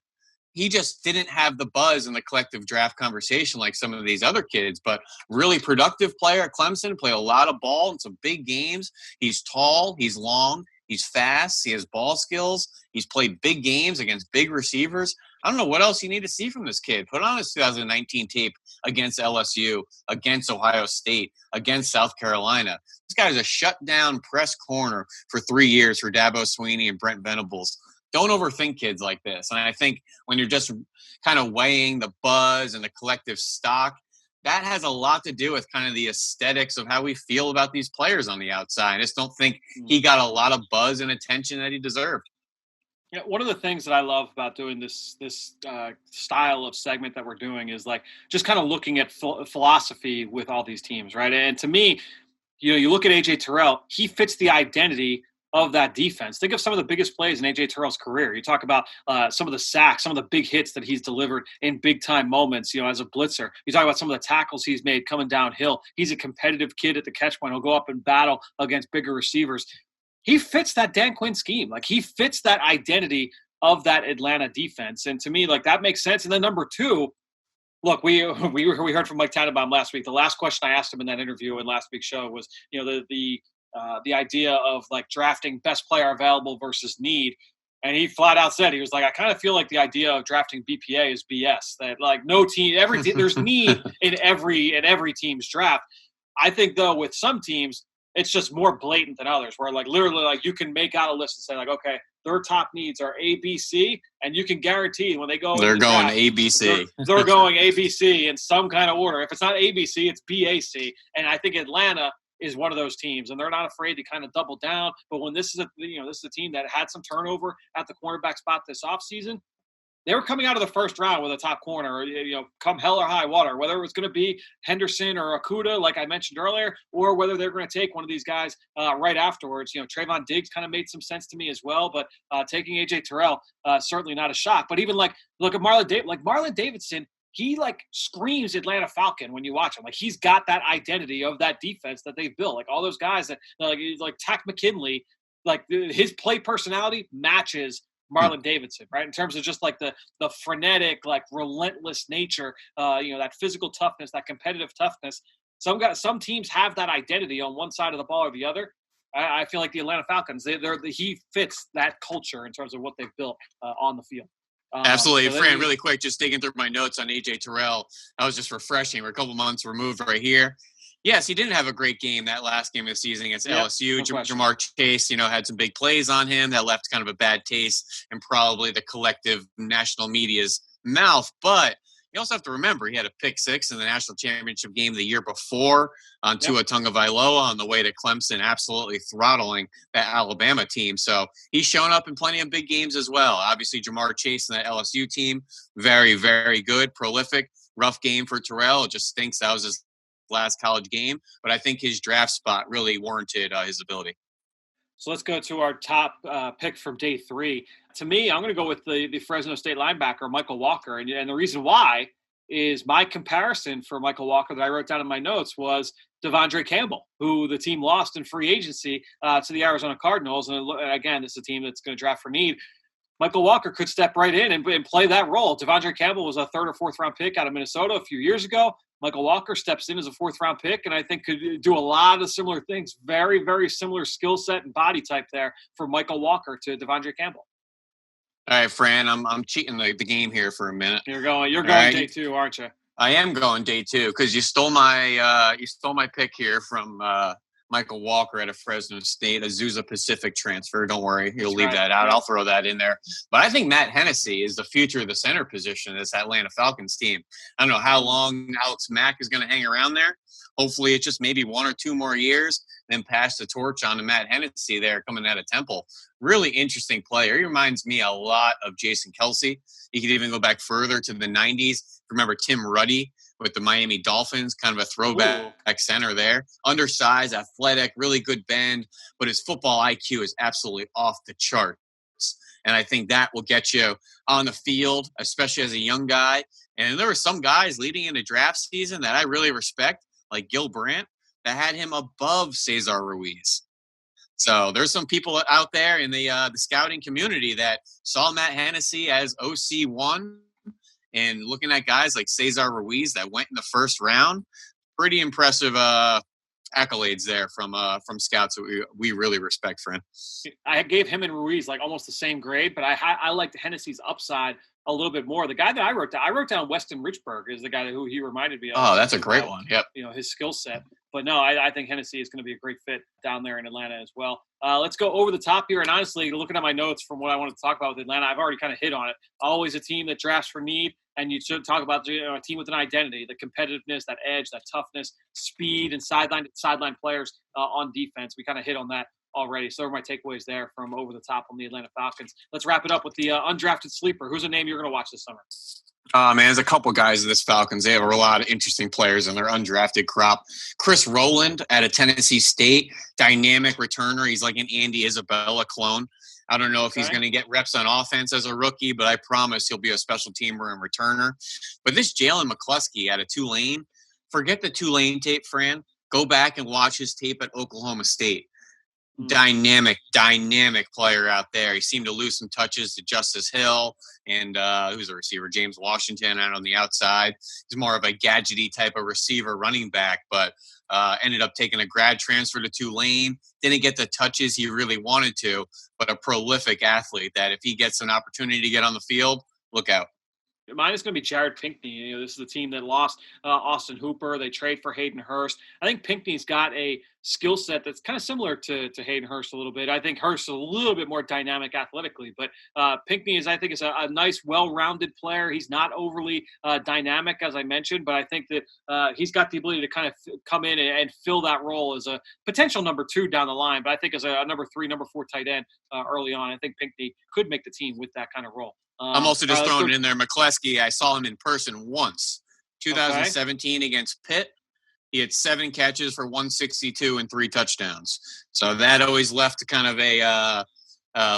He just didn't have the buzz in the collective draft conversation like some of these other kids, but really productive player at Clemson, played a lot of ball in some big games. He's tall, he's long, he's fast, he has ball skills. He's played big games against big receivers. I don't know what else you need to see from this kid. Put on his 2019 tape against LSU, against Ohio State, against South Carolina. This guy was a shutdown press corner for 3 years for Dabo Swinney and Brent Venables. Don't overthink kids like this. And I think when you're just kind of weighing the buzz and the collective stock, that has a lot to do with kind of the aesthetics of how we feel about these players on the outside. I just don't think he got a lot of buzz and attention that he deserved. Yeah, one of the things that I love about doing this style of segment that we're doing is like just kind of looking at philosophy with all these teams, right? And to me, you look at A.J. Terrell, he fits the identity of that defense. Think of some of the biggest plays in A.J. Terrell's career. You talk about some of the sacks, some of the big hits that he's delivered in big-time moments, as a blitzer. You talk about some of the tackles he's made coming downhill. He's a competitive kid at the catch point. He'll go up and battle against bigger receivers. He fits that Dan Quinn scheme. Like, he fits that identity of that Atlanta defense. And to me, like, that makes sense. And then number 2, look, we heard from Mike Tannenbaum last week. The last question I asked him in that interview in last week's show was, the idea of like drafting best player available versus need. And he flat out said, he was like, I kind of feel like the idea of drafting BPA is BS, that like no team, there's need in every team's draft. I think though, with some teams, it's just more blatant than others, where like literally like you can make out a list and say like, okay, their top needs are A, B, C, and you can guarantee when they go, they're going A, B, C. They're going A, B, C in some kind of order. If it's not A, B, C, it's B, A, C. And I think Atlanta is one of those teams, and they're not afraid to kind of double down. But when this is a team that had some turnover at the cornerback spot this offseason, they were coming out of the first round with a top corner, come hell or high water, whether it was going to be Henderson or Okudah, like I mentioned earlier, or whether they're going to take one of these guys right afterwards. Trayvon Diggs kind of made some sense to me as well, but taking A.J. Terrell, certainly not a shock. But even look at Marlon Davidson, he screams Atlanta Falcon when you watch him. He's got that identity of that defense that they've built. All those guys that like Tack McKinley, his play personality matches Marlon Davidson, right? In terms of just the frenetic, relentless nature, that physical toughness, that competitive toughness. Some teams have that identity on one side of the ball or the other. I feel like the Atlanta Falcons, he fits that culture in terms of what they've built on the field. Absolutely. So Fran, really quick, just digging through my notes on A.J. Terrell. I was just refreshing. We're a couple months removed right here. Yes, he didn't have a great game that last game of the season against LSU. No Jamar Chase, had some big plays on him that left kind of a bad taste in probably the collective national media's mouth. But you also have to remember he had a pick six in the national championship game the year before on Tua Tagovailoa on the way to Clemson, absolutely throttling that Alabama team. So he's shown up in plenty of big games as well. Obviously, Jamar Chase and that LSU team, very, very good, prolific. Rough game for Terrell. It just stinks that was his last college game, but I think his draft spot really warranted his ability. So let's go to our top pick from day 3. To me, I'm going to go with the Fresno State linebacker, Michael Walker. And the reason why is my comparison for Michael Walker that I wrote down in my notes was Devondre Campbell, who the team lost in free agency to the Arizona Cardinals. And again, this is a team that's going to draft for need. Michael Walker could step right in and play that role. Devondre Campbell was a 3rd or 4th round pick out of Minnesota a few years ago. Michael Walker steps in as a 4th round pick, and I think could do a lot of similar things. Very, very similar skill set and body type there for Michael Walker to Devondre Campbell. All right, Fran, I'm cheating the game here for a minute. You're going day 2, aren't you? I am going day 2 because you stole my pick here from Michael Walker out of Fresno State, Azusa Pacific transfer. Don't worry, you'll leave that out. I'll throw that in there. But I think Matt Hennessy is the future of the center position of this Atlanta Falcons team. I don't know how long Alex Mack is going to hang around there. Hopefully it's just maybe 1 or 2 more years, then pass the torch on to Matt Hennessy there coming out of Temple. Really interesting player. He reminds me a lot of Jason Kelsey. You could even go back further to the 90s. Remember Tim Ruddy with the Miami Dolphins, kind of a throwback center there. Undersized, athletic, really good bend, but his football IQ is absolutely off the charts. And I think that will get you on the field, especially as a young guy. And there were some guys leading into draft season that I really respect, like Gil Brandt, that had him above Cesar Ruiz. So there's some people out there in the scouting community that saw Matt Hennessy as OC1, and looking at guys like Cesar Ruiz that went in the 1st round. Pretty impressive accolades there from scouts that we really respect, Fran. I gave him and Ruiz almost the same grade, but I liked Hennessy's upside a little bit more. The guy that I wrote down Weston Richburg is the guy who he reminded me of. Oh, that's a great one. Yep. His skill set. But no, I think Hennessy is going to be a great fit down there in Atlanta as well. Let's go over the top here. And honestly, looking at my notes from what I wanted to talk about with Atlanta, I've already kind of hit on it. Always a team that drafts for need. And you should talk about a team with an identity, the competitiveness, that edge, that toughness, speed, and sideline players on defense. We kind of hit on that already. So are my takeaways there from over the top on the Atlanta Falcons. Let's wrap it up with the undrafted sleeper. Who's a name you're going to watch this summer? Man, there's a couple guys in this Falcons. They have a lot of interesting players in their undrafted crop. Chris Rowland out of Tennessee State, dynamic returner. He's like an Andy Isabella clone. I don't know if he's going to get reps on offense as a rookie, but I promise he'll be a special teamer and returner. But this Jalen McCluskey out of Tulane, forget the Tulane tape, Fran. Go back and watch his tape at Oklahoma State. Dynamic player out there. He seemed to lose some touches to Justice Hill and who's the receiver? James Washington out on the outside. He's more of a gadgety type of receiver running back, but ended up taking a grad transfer to Tulane. Didn't get the touches he really wanted to, but a prolific athlete that if he gets an opportunity to get on the field, look out. Mine is going to be Jared Pinkney. This is the team that lost Austin Hooper. They trade for Hayden Hurst. I think Pinkney's got a skill set that's kind of similar to Hayden Hurst a little bit. I think Hurst is a little bit more dynamic athletically, but Pinkney is a nice, well-rounded player. He's not overly dynamic, as I mentioned, but I think that he's got the ability to kind of come in and fill that role as a potential number 2 down the line. But I think as a number 3, number 4 tight end early on, I think Pinkney could make the team with that kind of role. I'm also just throwing it in there. McCleskey, I saw him in person once. 2017 against Pitt. He had 7 catches for 162 and 3 touchdowns. So that always left kind of a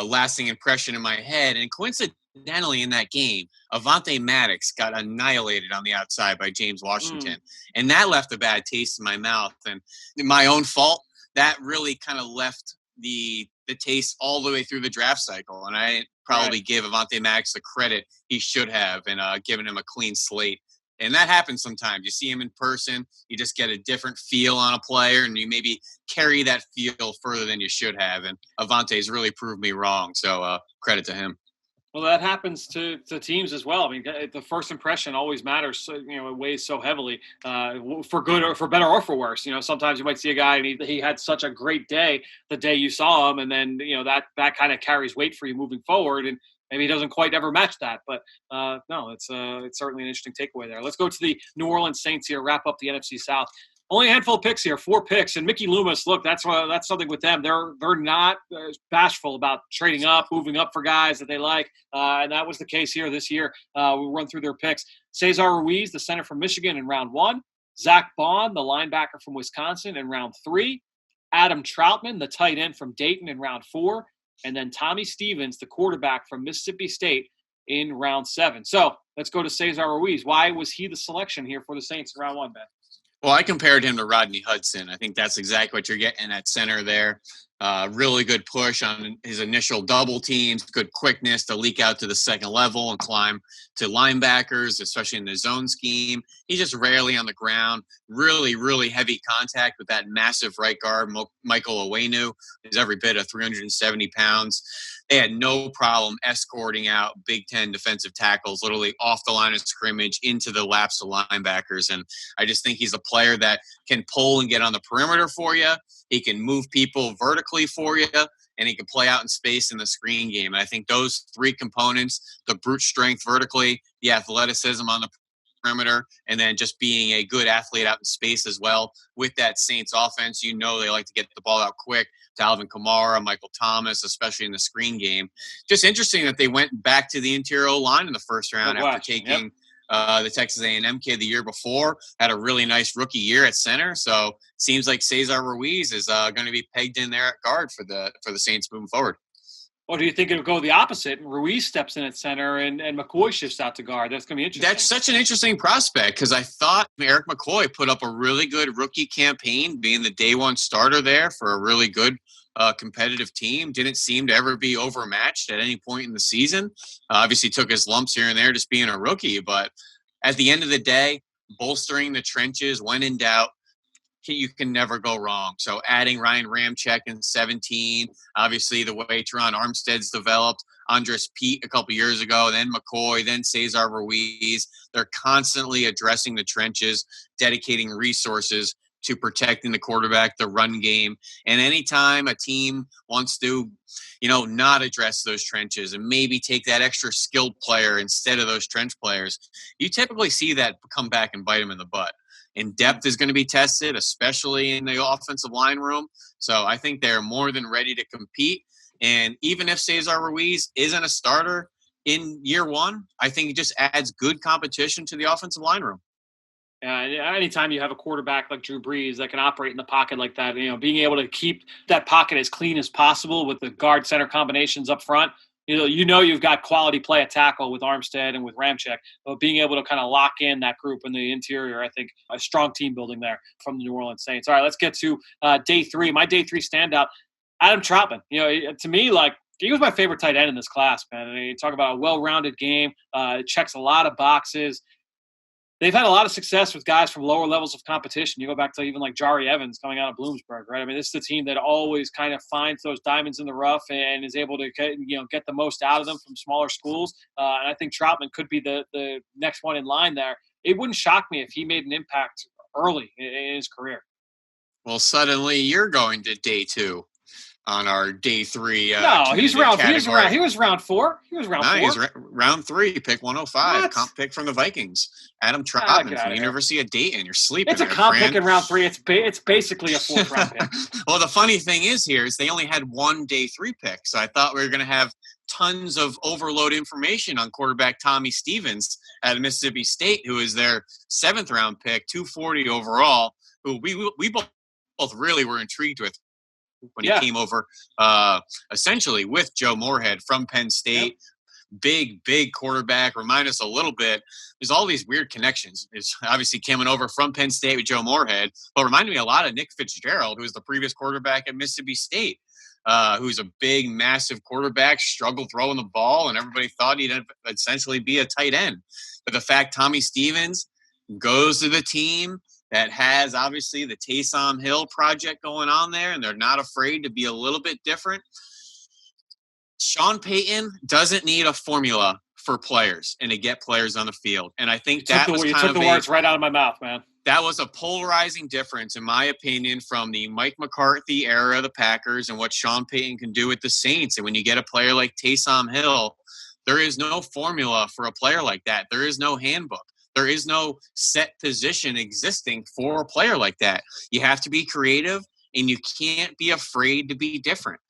lasting impression in my head. And coincidentally, in that game, Avonte Maddox got annihilated on the outside by James Washington. And that left a bad taste in my mouth. And my own fault, that really kind of left the taste all the way through the draft cycle. And I probably give Avonte Maddox the credit he should have and given him a clean slate. And that happens sometimes. You see him in person, you just get a different feel on a player, and you maybe carry that feel further than you should have. And Avante's really proved me wrong, so credit to him. Well, that happens to teams as well. I mean, the first impression always matters. So, it weighs so heavily for good or for better or for worse. Sometimes you might see a guy and he had such a great day the day you saw him, and then that kind of carries weight for you moving forward. And maybe he doesn't quite ever match that, but no, it's certainly an interesting takeaway there. Let's go to the New Orleans Saints here, wrap up the NFC South. Only a handful of picks here, 4 picks. And Mickey Loomis, look, that's something with them. They're not bashful about trading up, moving up for guys that they like, and that was the case here this year. We'll run through their picks. Cesar Ruiz, the center from Michigan, in round 1. Zach Bond, the linebacker from Wisconsin, in round 3. Adam Troutman, the tight end from Dayton, in round 4. And then Tommy Stevens, the quarterback from Mississippi State, in round 7. So let's go to Cesar Ruiz. Why was he the selection here for the Saints in round 1, Ben? Well, I compared him to Rodney Hudson. I think that's exactly what you're getting at center there. Really good push on his initial double teams, good quickness to leak out to the second level and climb to linebackers, especially in the zone scheme. He's just rarely on the ground. Really, really heavy contact with that massive right guard, Michael Owenu, who's every bit of 370 pounds. They had no problem escorting out Big Ten defensive tackles, literally off the line of scrimmage into the laps of linebackers. And I just think he's a player that can pull and get on the perimeter for you. He can move people vertically for you, and he can play out in space in the screen game. And I think those 3 components, the brute strength vertically, the athleticism on the perimeter, and then just being a good athlete out in space as well. With that Saints offense, they like to get the ball out quick to Alvin Kamara, Michael Thomas, especially in the screen game. Just interesting that they went back to the interior line in the first round after taking the Texas A&M kid the year before. Had a really nice rookie year at center. So seems like Cesar Ruiz is going to be pegged in there at guard for the Saints moving forward. Or do you think it'll go the opposite? Ruiz steps in at center and McCoy shifts out to guard. That's going to be interesting. That's such an interesting prospect because I thought Eric McCoy put up a really good rookie campaign, being the day one starter there for a really good competitive team. Didn't seem to ever be overmatched at any point in the season. Obviously took his lumps here and there just being a rookie. But at the end of the day, bolstering the trenches when in doubt, you can never go wrong. So adding Ryan Ramczyk in 17, obviously the way Teron Armstead's developed, Andres Pete a couple years ago, then McCoy, then Cesar Ruiz. They're constantly addressing the trenches, dedicating resources to protecting the quarterback, the run game. And anytime a team wants to, not address those trenches and maybe take that extra skilled player instead of those trench players, you typically see that come back and bite them in the butt. And depth is going to be tested, especially in the offensive line room. So I think they're more than ready to compete. And even if Cesar Ruiz isn't a starter in year 1, I think it just adds good competition to the offensive line room. Anytime you have a quarterback like Drew Brees that can operate in the pocket like that, being able to keep that pocket as clean as possible with the guard center combinations up front, you've got quality play at tackle with Armstead and with Ramczyk, but being able to kind of lock in that group in the interior, I think a strong team building there from the New Orleans Saints. All right, let's get to day 3. My day 3 standout, Adam Troutman. To me, he was my favorite tight end in this class, man. And you talk about a well-rounded game, checks a lot of boxes. They've had a lot of success with guys from lower levels of competition. You go back to even like Jari Evans coming out of Bloomsburg, right? I mean, this is the team that always kind of finds those diamonds in the rough and is able to get the most out of them from smaller schools. And I think Troutman could be the next one in line there. It wouldn't shock me if he made an impact early in his career. Well, suddenly you're going to day 2 on our day 3. No, he was round 4. He was round 4. He's round 3, pick 105. What? Comp pick from the Vikings. Adam Troutman from the University of Dayton. You're sleeping. It's a comp pick in round 3. It's basically a 4th round pick. Well, the funny thing is they only had 1 day 3 pick. So I thought we were going to have tons of overload information on quarterback Tommy Stevens at Mississippi State, who is their 7th round pick, 240 overall, who we both really were intrigued with when he came over, essentially with Joe Moorhead from Penn State. Big quarterback. Remind us a little bit. There's all these weird connections. It's obviously coming over from Penn State with Joe Moorhead, but reminded me a lot of Nick Fitzgerald, who was the previous quarterback at Mississippi State, who's a big, massive quarterback, struggled throwing the ball, and everybody thought he'd essentially be a tight end. But the fact Tommy Stevens goes to the team that has obviously the Taysom Hill project going on there, and they're not afraid to be a little bit different. Sean Payton doesn't need a formula for players and to get players on the field. And I think that was kind of the words right out of my mouth, man. That was a polarizing difference, in my opinion, from the Mike McCarthy era of the Packers and what Sean Payton can do with the Saints. And when you get a player like Taysom Hill, there is no formula for a player like that. There is no handbook. There is no set position existing for a player like that. You have to be creative, and you can't be afraid to be different.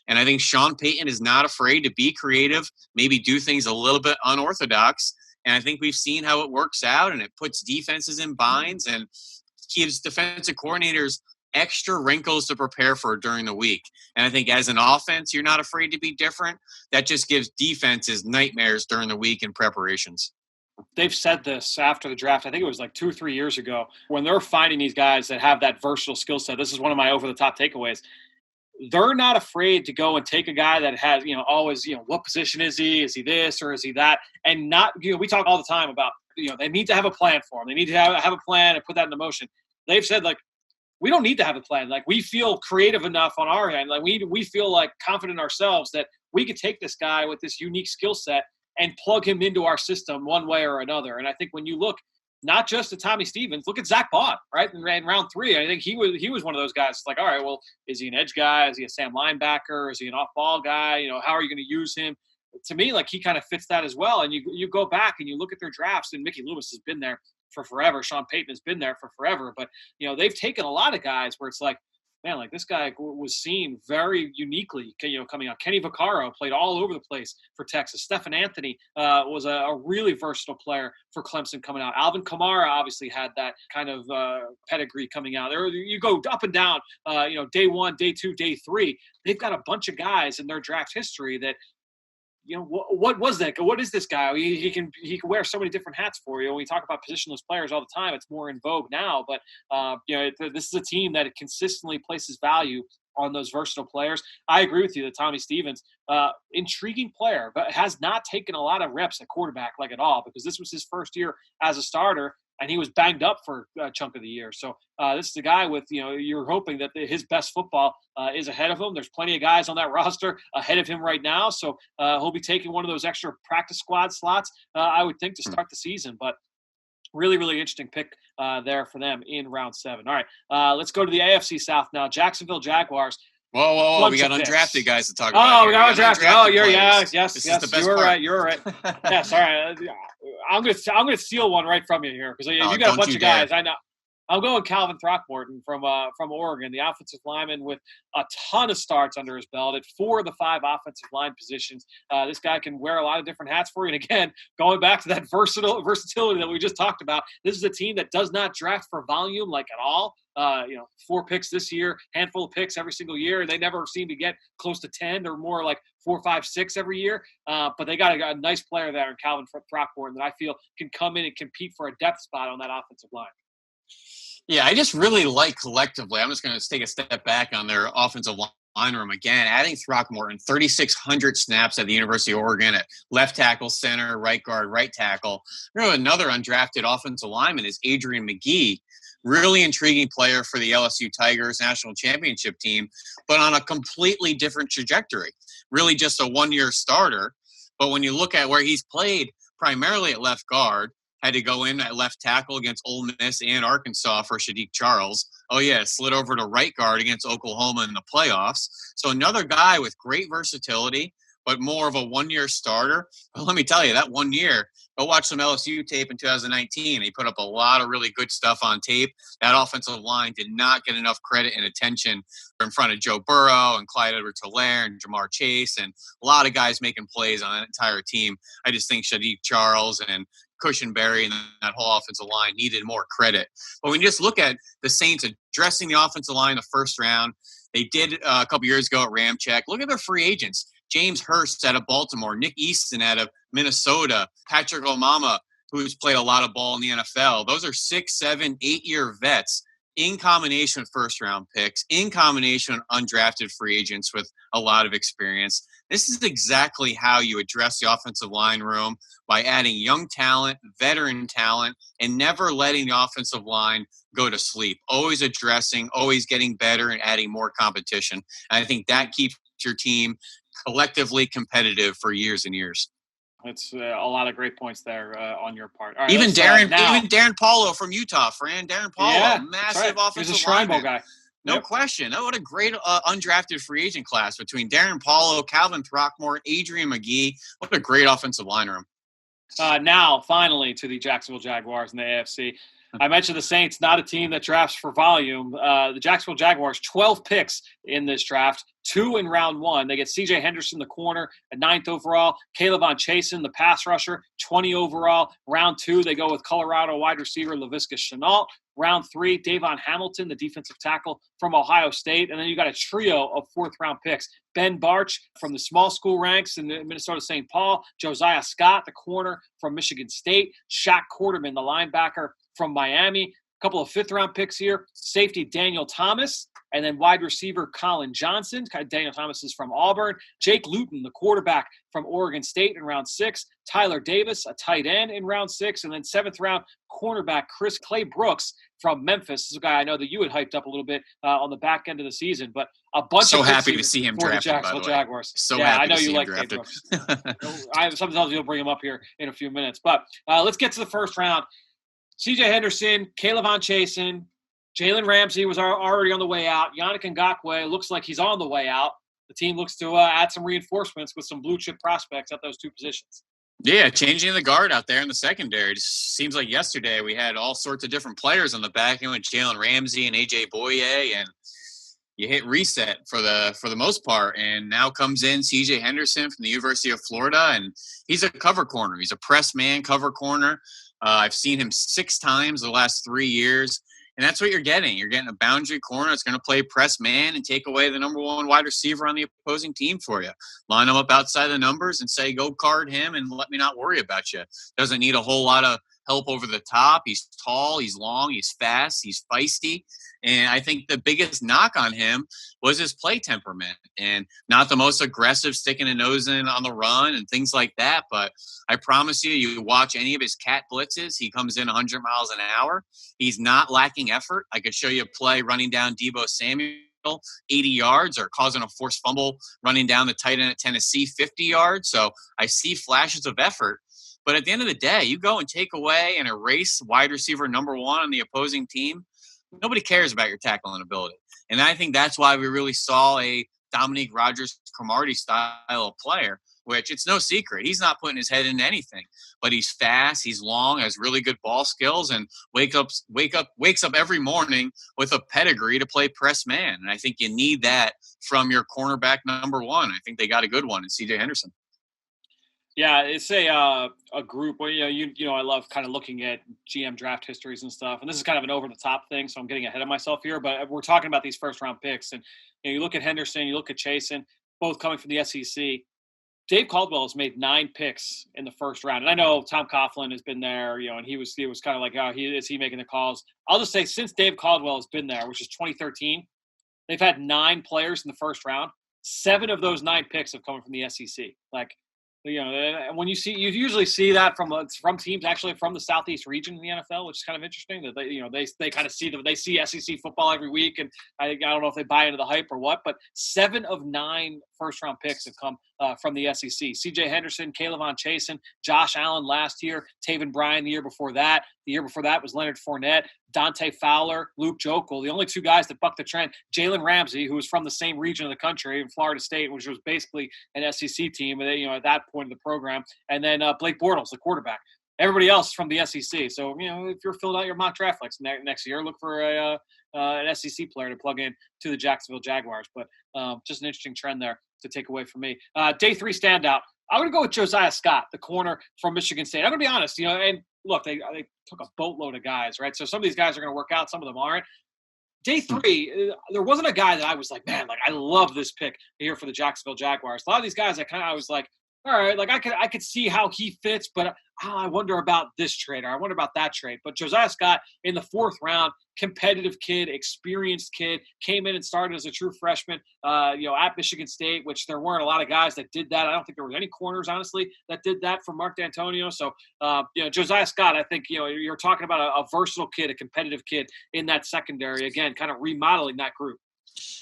And I think Sean Payton is not afraid to be creative, maybe do things a little bit unorthodox. And I think we've seen how it works out, and it puts defenses in binds and gives defensive coordinators extra wrinkles to prepare for during the week. And I think as an offense, you're not afraid to be different. That just gives defenses nightmares during the week in preparations. They've said this after the draft. I think it was like 2 or 3 years ago when they're finding these guys that have that versatile skill set. This is one of my over-the-top takeaways. They're not afraid to go and take a guy that has, always, what position is he? Is he this or is he that? And not, we talk all the time about, they need to have a plan for him. They need to have a plan and put that into motion. They've said, like, we don't need to have a plan. Like, we feel creative enough on our end. Like, we feel like confident in ourselves that we could take this guy with this unique skill set and plug him into our system one way or another. And I think when you look not just at Tommy Stevens, look at Zach Bond, right? In round 3, I think he was one of those guys. It's like, all right, well, is he an edge guy? Is he a Sam linebacker? Is he an off-ball guy? How are you going to use him? To me, like, he kind of fits that as well. And you go back and you look at their drafts, and Mickey Loomis has been there for forever. Sean Payton has been there for forever. But, they've taken a lot of guys where it's like, man, like, this guy was seen very uniquely, coming out. Kenny Vaccaro played all over the place for Texas. Stephen Anthony was a really versatile player for Clemson coming out. Alvin Kamara obviously had that kind of pedigree coming out. There, you go up and down, day 1, day 2, day 3. They've got a bunch of guys in their draft history that, what was that? What is this guy? He can wear so many different hats for you. When we talk about positionless players all the time, it's more in vogue now. But this is a team that consistently places value on those versatile players. I agree with you that Tommy Stevens, intriguing player, but has not taken a lot of reps at quarterback like at all, because this was his first year as a starter. And he was banged up for a chunk of the year. So this is a guy with, you're hoping that his best football is ahead of him. There's plenty of guys on that roster ahead of him right now. So he'll be taking one of those extra practice squad slots, I would think, to start the season. But really, really interesting pick there for them in round 7. All right, let's go to the AFC South now. Jacksonville Jaguars. Whoa. We got undrafted guys to talk about. Oh, we got undrafted. Oh, yes. You're right. Yeah, sorry. I'm gonna steal one right from you here, because you got a bunch of guys. I know. I'm going Calvin Throckmorton from Oregon, the offensive lineman with a ton of starts under his belt at 4 of the 5 offensive line positions. This guy can wear a lot of different hats for you. And again, going back to that versatility that we just talked about, this is a team that does not draft for volume like at all. 4 picks this year, handful of picks every single year. They never seem to get close to 10 or more, like 4, 5, 6 every year. But they got a nice player there in Calvin Throckmorton that I feel can come in and compete for a depth spot on that offensive line. Yeah, I just really like collectively. I'm just going to take a step back on their offensive line room again. Adding Throckmorton, 3,600 snaps at the University of Oregon at left tackle, center, right guard, right tackle. Another undrafted offensive lineman is Adrian McGee. Really intriguing player for the LSU Tigers national championship team, but on a completely different trajectory. Really just a 1-year starter. But when you look at where he's played, primarily at left guard, had to go in at left tackle against Ole Miss and Arkansas for Shadik Charles. Oh, yeah, slid over to right guard against Oklahoma in the playoffs. So another guy with great versatility, but more of a one-year starter. But let me tell you, that 1 year, go watch some LSU tape in 2019. He put up a lot of really good stuff on tape. That offensive line did not get enough credit and attention in front of Joe Burrow and Clyde Edwards-Helaire and Jamar Chase and a lot of guys making plays on that entire team. I just think Shadik Charles and Cushenberry and that whole offensive line needed more credit. But when you just look at the Saints addressing the offensive line in the first round, they did a couple years ago at Ramczyk. Look at their free agents. James Hurst out of Baltimore, Nick Easton out of Minnesota, Patrick Omama, who's played a lot of ball in the NFL. Those are 6, 7, 8-year vets in combination with first-round picks, in combination with undrafted free agents with a lot of experience. This is exactly how you address the offensive line room, by adding young talent, veteran talent, and never letting the offensive line go to sleep. Always addressing, always getting better, and adding more competition. And I think that keeps your team collectively competitive for years and years. It's a lot of great points there on your part. All right, even Darren Paulo from Utah, Fran. Darren Paulo, massive offensive He's a Shrine Bowl lineman. guy. No question. Oh, what a great undrafted free agent class between Darren Paulo, Calvin Throckmorton, Adrian McGee. What a great offensive line room. Now, finally, to the Jacksonville Jaguars in the AFC. I mentioned the Saints, not a team that drafts for volume. The Jacksonville Jaguars, 12 picks in this draft, 2 in round 1. They get C.J. Henderson, the corner, at 9th overall. Caleb Chason, the pass rusher, 20 overall. Round 2, they go with Colorado wide receiver Laviska Shenault. Round 3, Davon Hamilton, the defensive tackle from Ohio State. And then you got a trio of 4th-round picks. Ben Barch from the small school ranks in Minnesota St. Paul. Josiah Scott, the corner from Michigan State. Shaq Quarterman, the linebacker from Miami. A couple of 5th-round picks here. Safety Daniel Thomas. And then wide receiver Colin Johnson. Daniel Thomas is from Auburn. Jake Luton, the quarterback from Oregon State in round 6. Tyler Davis, a tight end in round 6. And then 7th-round cornerback Chris Clay Brooks from Memphis. This is a guy I know that you had hyped up a little bit on the back end of the season. But a bunch so of happy to see him drafted, the Jacksonville Jaguars. So happy I know to see you like him Brooks. drafted. Sometimes you'll bring him up here in a few minutes. But let's get to the first round. C.J. Henderson, Caleb Chason, Jalen Ramsey was already on the way out. Yannick Ngakoue looks like he's on the way out. The team looks to add some reinforcements with some blue-chip prospects at those 2 positions. Yeah, changing the guard out there in the secondary. It seems like yesterday we had all sorts of different players on the back end with Jalen Ramsey and A.J. Boye, and you hit reset for the most part. And now comes in C.J. Henderson from the University of Florida, and he's a cover corner. He's a press man cover corner. I've seen him 6 times the last 3 years. And that's what you're getting. You're getting a boundary corner that's going to play press man and take away the number 1 wide receiver on the opposing team for you. Line him up outside the numbers and say, go card him and let me not worry about you. Doesn't need a whole lot of help over the top. He's tall, he's long, he's fast, he's feisty. And I think the biggest knock on him was his play temperament and not the most aggressive, sticking a nose in on the run and things like that. But I promise you watch any of his cat blitzes, he comes in 100 miles an hour. He's not lacking effort. I could show you a play running down Deebo Samuel 80 yards or causing a forced fumble running down the tight end at Tennessee 50 yards. So I see flashes of effort. But at the end of the day, you go and take away and erase wide receiver number 1 on the opposing team. Nobody cares about your tackling ability. And I think that's why we really saw a Dominique Rodgers-Cromartie style of player, which it's no secret. He's not putting his head into anything, but he's fast, he's long, has really good ball skills, and wakes up every morning with a pedigree to play press man. And I think you need that from your cornerback number 1. I think they got a good one in C.J. Henderson. Yeah, it's a group where I love kind of looking at GM draft histories and stuff, and this is kind of an over the top thing, so I'm getting ahead of myself here. But we're talking about these 1st-round picks, and you look at Henderson, you look at Chason, both coming from the SEC. Dave Caldwell has made 9 picks in the 1st round, and I know Tom Coughlin has been there, and he was kind of like, is he making the calls? I'll just say since Dave Caldwell has been there, which is 2013, they've had 9 players in the 1st round. 7 of those 9 picks have come from the SEC. Like. When you usually see that from teams actually from the Southeast region in the NFL, which is kind of interesting that they kind of see SEC football every week, and I don't know if they buy into the hype or what, but 7 of 9 1st-round picks have come from the SEC. C.J. Henderson, Caleb Chason, Josh Allen last year, Taven Bryan the year before that. The year before that was Leonard Fournette. Dante Fowler, Luke Jokel, the only two guys that bucked the trend. Jalen Ramsey, who was from the same region of the country in Florida State, which was basically an SEC team, and at that point of the program. And then Blake Bortles, the quarterback. Everybody else from the SEC. So, if you're filling out your mock draft next year, look for an SEC player to plug in to the Jacksonville Jaguars. But just an interesting trend there to take away from me. Day 3 standout. I'm going to go with Josiah Scott, the corner from Michigan State. I'm going to be honest, and look, they took a boatload of guys, right? So some of these guys are going to work out. Some of them aren't. Day 3, there wasn't a guy that I was like, man, I love this pick here for the Jacksonville Jaguars. A lot of these guys, I was like, all right, I could see how he fits, but I wonder about this trade or I wonder about that trade. But Josiah Scott in the 4th round, competitive kid, experienced kid, came in and started as a true freshman, at Michigan State, which there weren't a lot of guys that did that. I don't think there was any corners, honestly, that did that for Mark D'Antonio. So, Josiah Scott, I think, you're talking about a versatile kid, a competitive kid in that secondary, again, kind of remodeling that group.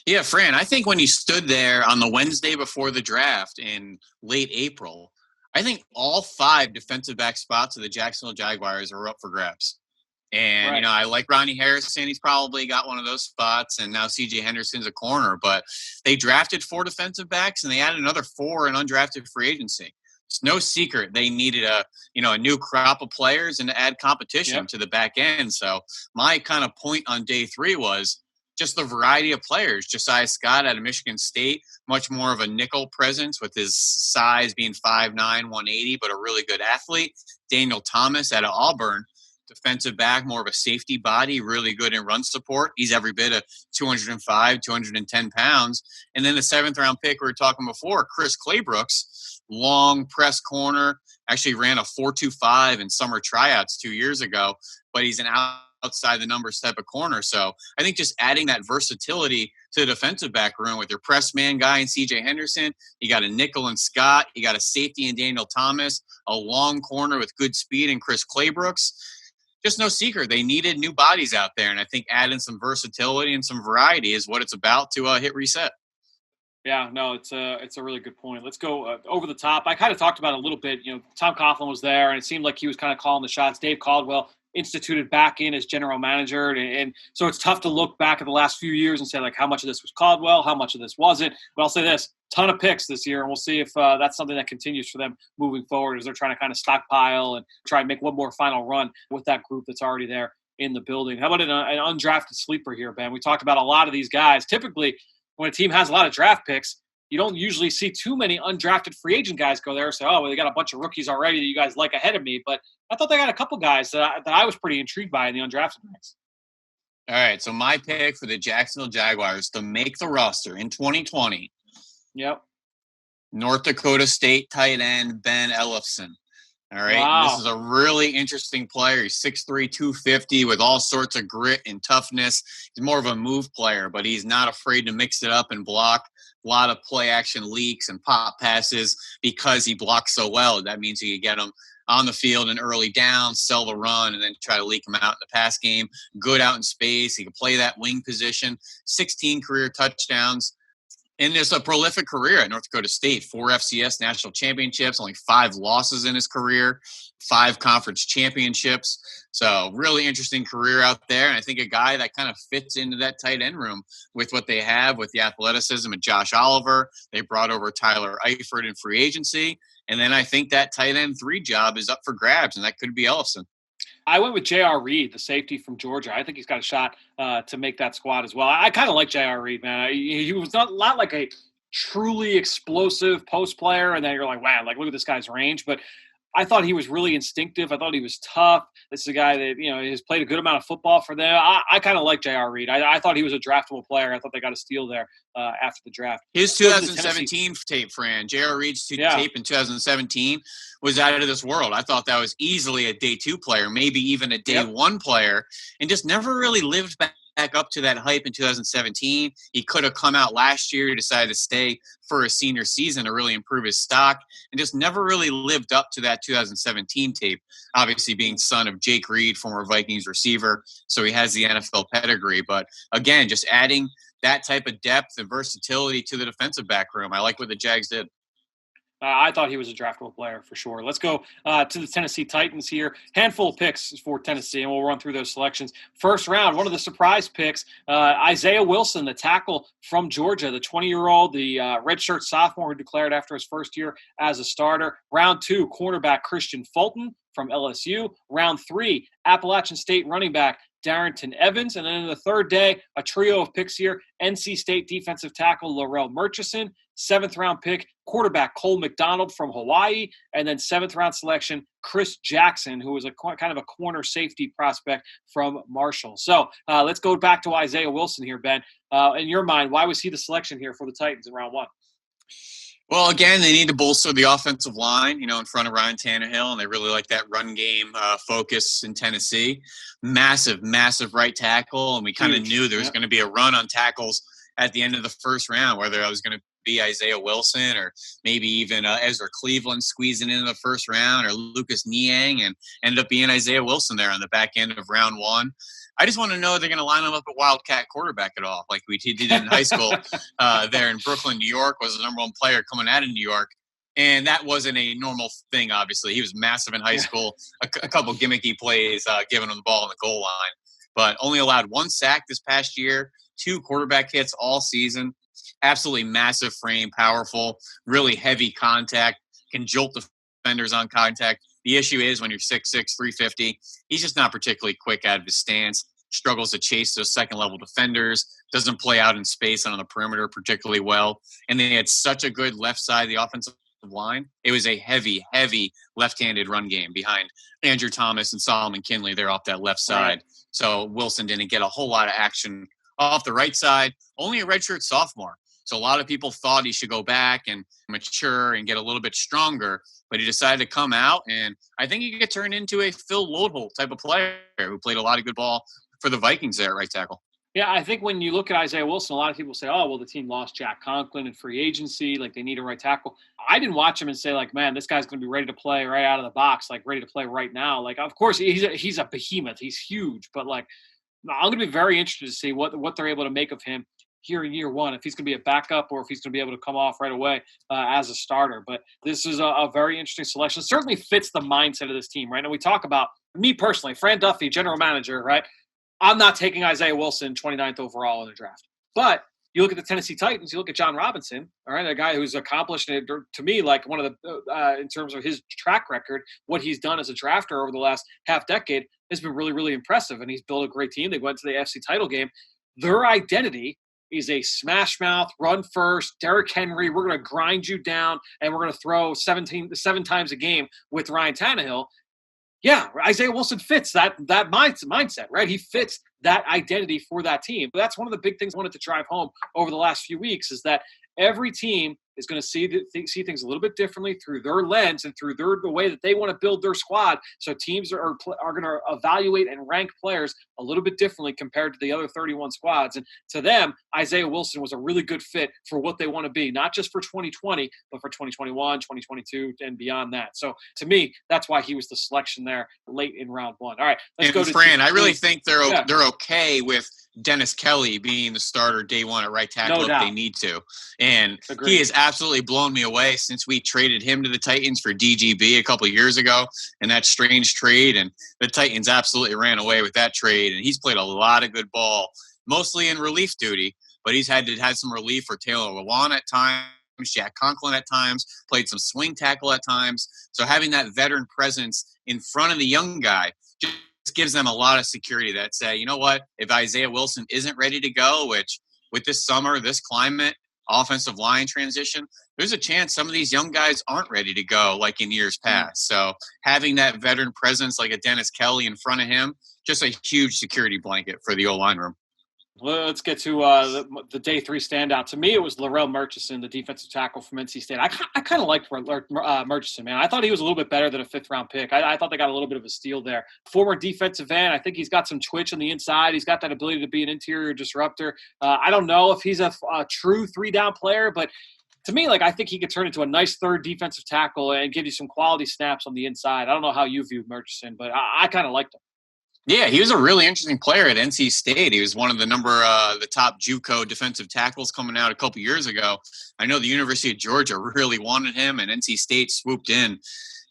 Yeah, Fran, I think when he stood there on the Wednesday before the draft in late April, I think all 5 defensive back spots of the Jacksonville Jaguars are up for grabs. And, right. I like Ronnie Harrison. He's probably got one of those spots. And now C.J. Henderson's a corner. But they drafted 4 defensive backs, and they added another 4 in undrafted free agency. It's no secret they needed a new crop of players and to add competition to the back end. So my kind of point on day 3 was just the variety of players. Josiah Scott out of Michigan State, much more of a nickel presence with his size being 5'9", 180, but a really good athlete. Daniel Thomas out of Auburn, defensive back, more of a safety body, really good in run support. He's every bit of 205, 210 pounds. And then the 7th round pick we were talking before, Chris Claybrooks, long press corner, actually ran a 4.25 in summer tryouts 2 years ago, but he's an outside the numbers type of corner. So I think just adding that versatility to the defensive back room with your press man guy and C.J. Henderson, you got a nickel and Scott, you got a safety in Daniel Thomas, a long corner with good speed in Chris Claybrooks. Just no secret. They needed new bodies out there. And I think adding some versatility and some variety is what it's about to hit reset. Yeah, no, it's a really good point. Let's go over the top. I kind of talked about it a little bit. Tom Coughlin was there, and it seemed like he was kind of calling the shots. Dave Caldwell instituted back in as general manager. And so it's tough to look back at the last few years and say, how much of this was Caldwell, how much of this wasn't. But I'll say this, ton of picks this year, and we'll see if that's something that continues for them moving forward as they're trying to kind of stockpile and try and make one more final run with that group that's already there in the building. How about an undrafted sleeper here, Ben? We talked about a lot of these guys. Typically, when a team has a lot of draft picks, you don't usually see too many undrafted free agent guys go there and say, they got a bunch of rookies already that you guys like ahead of me. But I thought they got a couple guys that I was pretty intrigued by in the undrafted ranks. All right, so my pick for the Jacksonville Jaguars to make the roster in 2020. Yep. North Dakota State tight end Ben Ellefson. All right, wow. This is a really interesting player. He's 6'3", 250 with all sorts of grit and toughness. He's more of a move player, but he's not afraid to mix it up and block. A lot of play action leaks and pop passes because he blocks so well. That means you can get him on the field in early downs, sell the run, and then try to leak him out in the pass game. Good out in space. He can play that wing position. 16 career touchdowns. And there's a prolific career at North Dakota State. 4 FCS national championships, only 5 losses in his career, 5 conference championships. So really interesting career out there. And I think a guy that kind of fits into that tight end room with what they have with the athleticism of Josh Oliver. They brought over Tyler Eifert in free agency. And then I think that tight end 3 job is up for grabs, and that could be Ellefson. I went with J.R. Reed, the safety from Georgia. I think he's got a shot to make that squad as well. I kind of like J.R. Reed, man. He was not like a truly explosive post player, and then you're like, wow, look at this guy's range. But I thought he was really instinctive. I thought he was tough. This is a guy that, has played a good amount of football for them. I kind of like J.R. Reed. I thought he was a draftable player. I thought they got a steal there after the draft. His 2017 tape, Fran, J.R. Reed's tape in 2017 was out of this world. I thought that was easily a day 2 player, maybe even a day 1 player, and just never really lived back up to that hype in 2017. He could have come out last year, decided to stay for a senior season to really improve his stock, and just never really lived up to that 2017 tape, obviously being son of Jake Reed, former Vikings receiver, so he has the NFL pedigree. But again, just adding that type of depth and versatility to the defensive back room. I like what the Jags did. I thought he was a draftable player for sure. Let's go to the Tennessee Titans here. Handful of picks for Tennessee, and we'll run through those selections. First round, one of the surprise picks, Isaiah Wilson, the tackle from Georgia, the 20-year-old, the redshirt sophomore who declared after his first year as a starter. Round 2, cornerback Christian Fulton from LSU. Round 3, Appalachian State running back Darrington Evans. And then in the third day, a trio of picks here, NC State defensive tackle Laurel Murchison, 7th-round pick, quarterback Cole McDonald from Hawaii, and then 7th-round selection, Chris Jackson, who was a kind of a corner safety prospect from Marshall. So let's go back to Isaiah Wilson here, Ben. In your mind, why was he the selection here for the Titans in round 1? Well, again, they need to bolster the offensive line, in front of Ryan Tannehill, and they really like that run game focus in Tennessee. Massive, massive right tackle, and we kind of knew there was going to be a run on tackles at the end of the first round, whether I was going to be Isaiah Wilson or maybe even Ezra Cleveland squeezing into the first round, or Lucas Niang, and ended up being Isaiah Wilson there on the back end of round 1. I just want to know if they're going to line him up at Wildcat quarterback at all, like we did in high school there in Brooklyn, New York, was the number 1 player coming out of New York. And that wasn't a normal thing, obviously. He was massive in high school, a couple gimmicky plays, giving him the ball on the goal line. But only allowed 1 sack this past year, 2 quarterback hits all season. Absolutely massive frame, powerful, really heavy contact, can jolt defenders on contact. The issue is when you're 6'6", 350, he's just not particularly quick out of his stance, struggles to chase those second-level defenders, doesn't play out in space on the perimeter particularly well. And they had such a good left side of the offensive line. It was a heavy, heavy left-handed run game behind Andrew Thomas and Solomon Kinley there off that left side. Right. So Wilson didn't get a whole lot of action off the right side, only a redshirt sophomore. So a lot of people thought he should go back and mature and get a little bit stronger, but he decided to come out, and I think he could turn into a Phil Loadholt type of player who played a lot of good ball for the Vikings there at right tackle. Yeah, I think when you look at Isaiah Wilson, a lot of people say, oh, well, the team lost Jack Conklin in free agency, like they need a right tackle. I didn't watch him and say, like, man, this guy's going to be ready to play right out of the box, like ready to play right now. Like, of course, he's a behemoth. He's huge, but like, I'm going to be very interested to see what they're able to make of him here in year 1, if he's going to be a backup or if he's going to be able to come off right away as a starter. But this is a very interesting selection. It certainly fits the mindset of this team, right? And we talk about, me personally, Fran Duffy, general manager, right? I'm not taking Isaiah Wilson 29th overall in the draft. But you look at the Tennessee Titans, you look at John Robinson, all right, a guy who's accomplished it, to me, like one of the, in terms of his track record, what he's done as a drafter over the last half decade has been really, really impressive. And he's built a great team. They went to the AFC title game. Their identity is a smash mouth, run first, Derrick Henry, we're going to grind you down, and we're going to throw 7 times a game with Ryan Tannehill. Yeah, Isaiah Wilson fits that mindset, right? He fits that identity for that team. But that's one of the big things I wanted to drive home over the last few weeks is that every team is going to see things a little bit differently through their lens and through the way that they want to build their squad. So teams are going to evaluate and rank players a little bit differently compared to the other 31 squads. And to them, Isaiah Wilson was a really good fit for what they want to be, not just for 2020, but for 2021, 2022, and beyond that. So to me, that's why he was the selection there late in round 1. All right, let's go to Fran. I really think they're okay with Dennis Kelly being the starter day 1 at right tackle if they need to. And he has absolutely blown me away since we traded him to the Titans for DGB a couple of years ago in that strange trade. And the Titans absolutely ran away with that trade. And he's played a lot of good ball, mostly in relief duty, but he's had some relief for Taylor Lewan at times, Jack Conklin at times, played some swing tackle at times. So having that veteran presence in front of the young guy just gives them a lot of security that say, you know what, if Isaiah Wilson isn't ready to go, which with this summer, this climate, offensive line transition, there's a chance some of these young guys aren't ready to go like in years past. So having that veteran presence like a Dennis Kelly in front of him, just a huge security blanket for the O-line room. Let's get to the day 3 standout. To me, it was Laurel Murchison, the defensive tackle from NC State. I kind of liked Murchison, man. I thought he was a little bit better than a 5th-round pick. I thought they got a little bit of a steal there. Former defensive end. I think he's got some twitch on the inside. He's got that ability to be an interior disruptor. I don't know if he's a true 3-down player, but to me, like, I think he could turn into a nice 3rd defensive tackle and give you some quality snaps on the inside. I don't know how you view Murchison, but I kind of liked him. Yeah, he was a really interesting player at NC State. He was one of the top JUCO defensive tackles coming out a couple years ago. I know the University of Georgia really wanted him, and NC State swooped in.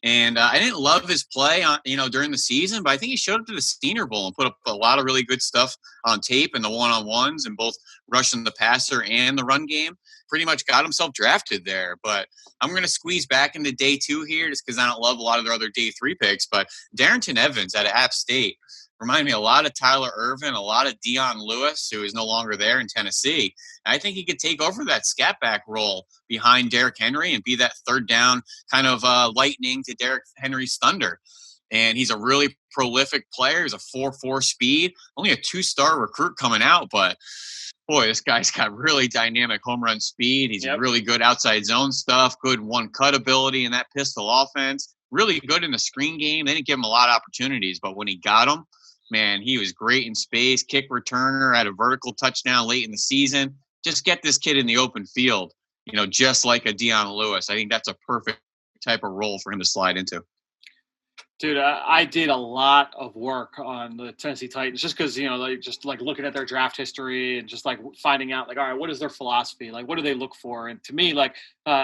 And I didn't love his play during the season, but I think he showed up to the Senior Bowl and put up a lot of really good stuff on tape and the one-on-ones and both rushing the passer and the run game. Pretty much got himself drafted there. But I'm going to squeeze back into day 2 here just because I don't love a lot of their other day 3 picks. But Darrington Evans out of App State remind me a lot of Tyler Ervin, a lot of Dion Lewis, who is no longer there in Tennessee. I think he could take over that scat back role behind Derrick Henry and be that third down kind of lightning to Derrick Henry's thunder. And he's a really prolific player. He's a 4.4 speed, only a 2-star recruit coming out, but boy, this guy's got really dynamic home run speed. He's really good outside zone stuff, good one-cut ability in that pistol offense, really good in the screen game. They didn't give him a lot of opportunities, but when he got them, man, he was great in space, kick returner, had a vertical touchdown late in the season. Just get this kid in the open field, just like a Dion Lewis. I think that's a perfect type of role for him to slide into. Dude, I did a lot of work on the Tennessee Titans just because, just like looking at their draft history and just like finding out, like, all right, what is their philosophy? Like, what do they look for? And to me, like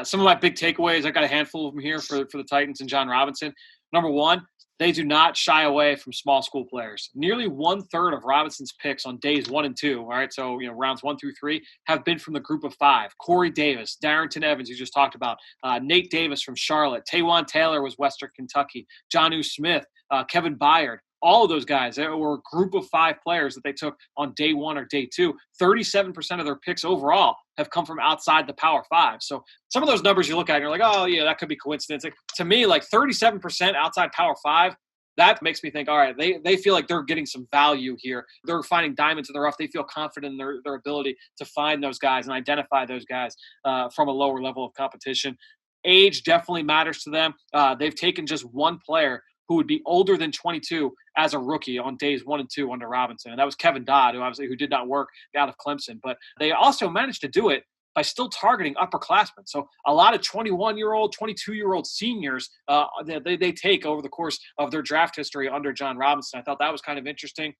some of my big takeaways, I got a handful of them here for the Titans and John Robinson. Number one, they do not shy away from small school players. Nearly 1/3 of Robinson's picks on days 1 and 2, all right, so rounds 1 through 3, have been from the group of 5. Corey Davis, Darrington Evans, you just talked about, Nate Davis from Charlotte, Taywan Taylor was Western Kentucky, Jonnu Smith, Kevin Byard. All of those guys, they were a group of 5 players that they took on day 1 or day 2. 37% of their picks overall have come from outside the Power 5. So some of those numbers you look at and you're like, oh, yeah, that could be coincidence. Like, to me, like 37% outside Power 5, that makes me think, all right, they feel like they're getting some value here. They're finding diamonds in the rough. They feel confident in their ability to find those guys and identify those guys from a lower level of competition. Age definitely matters to them. They've taken just one player who would be older than 22 as a rookie on days 1 and 2 under Robinson. And that was Kevin Dodd, who did not work out of Clemson. But they also managed to do it by still targeting upperclassmen. So a lot of 21-year-old, 22-year-old seniors they take over the course of their draft history under John Robinson. I thought that was kind of interesting.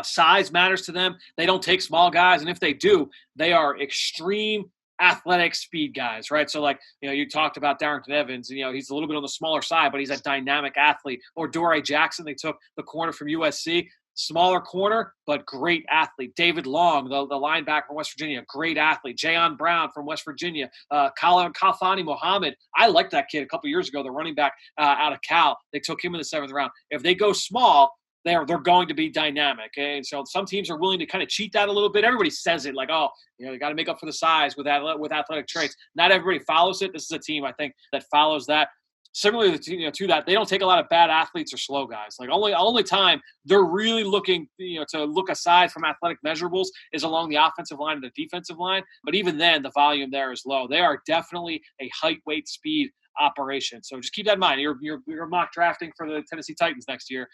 Size matters to them. They don't take small guys. And if they do, they are extreme athletic speed guys, right? So like, you talked about Darrington Evans, he's a little bit on the smaller side, but he's a dynamic athlete. Or Dory Jackson, they took the corner from USC, smaller corner, but great athlete. David Long, the linebacker from West Virginia, great athlete. Jayon Brown from West Virginia. Khalfani Muhammad, I liked that kid a couple years ago, the running back out of Cal. They took him in the 7th round. If they go small, they're going to be dynamic. And so some teams are willing to kind of cheat that a little bit. Everybody says it like, oh, you got to make up for the size with athletic traits. Not everybody follows it. This is a team, I think, that follows that. Similarly to that, they don't take a lot of bad athletes or slow guys. Like only time they're really looking to look aside from athletic measurables is along the offensive line and the defensive line. But even then, the volume there is low. They are definitely a height, weight, speed operation. So just keep that in mind. You're mock drafting for the Tennessee Titans next year.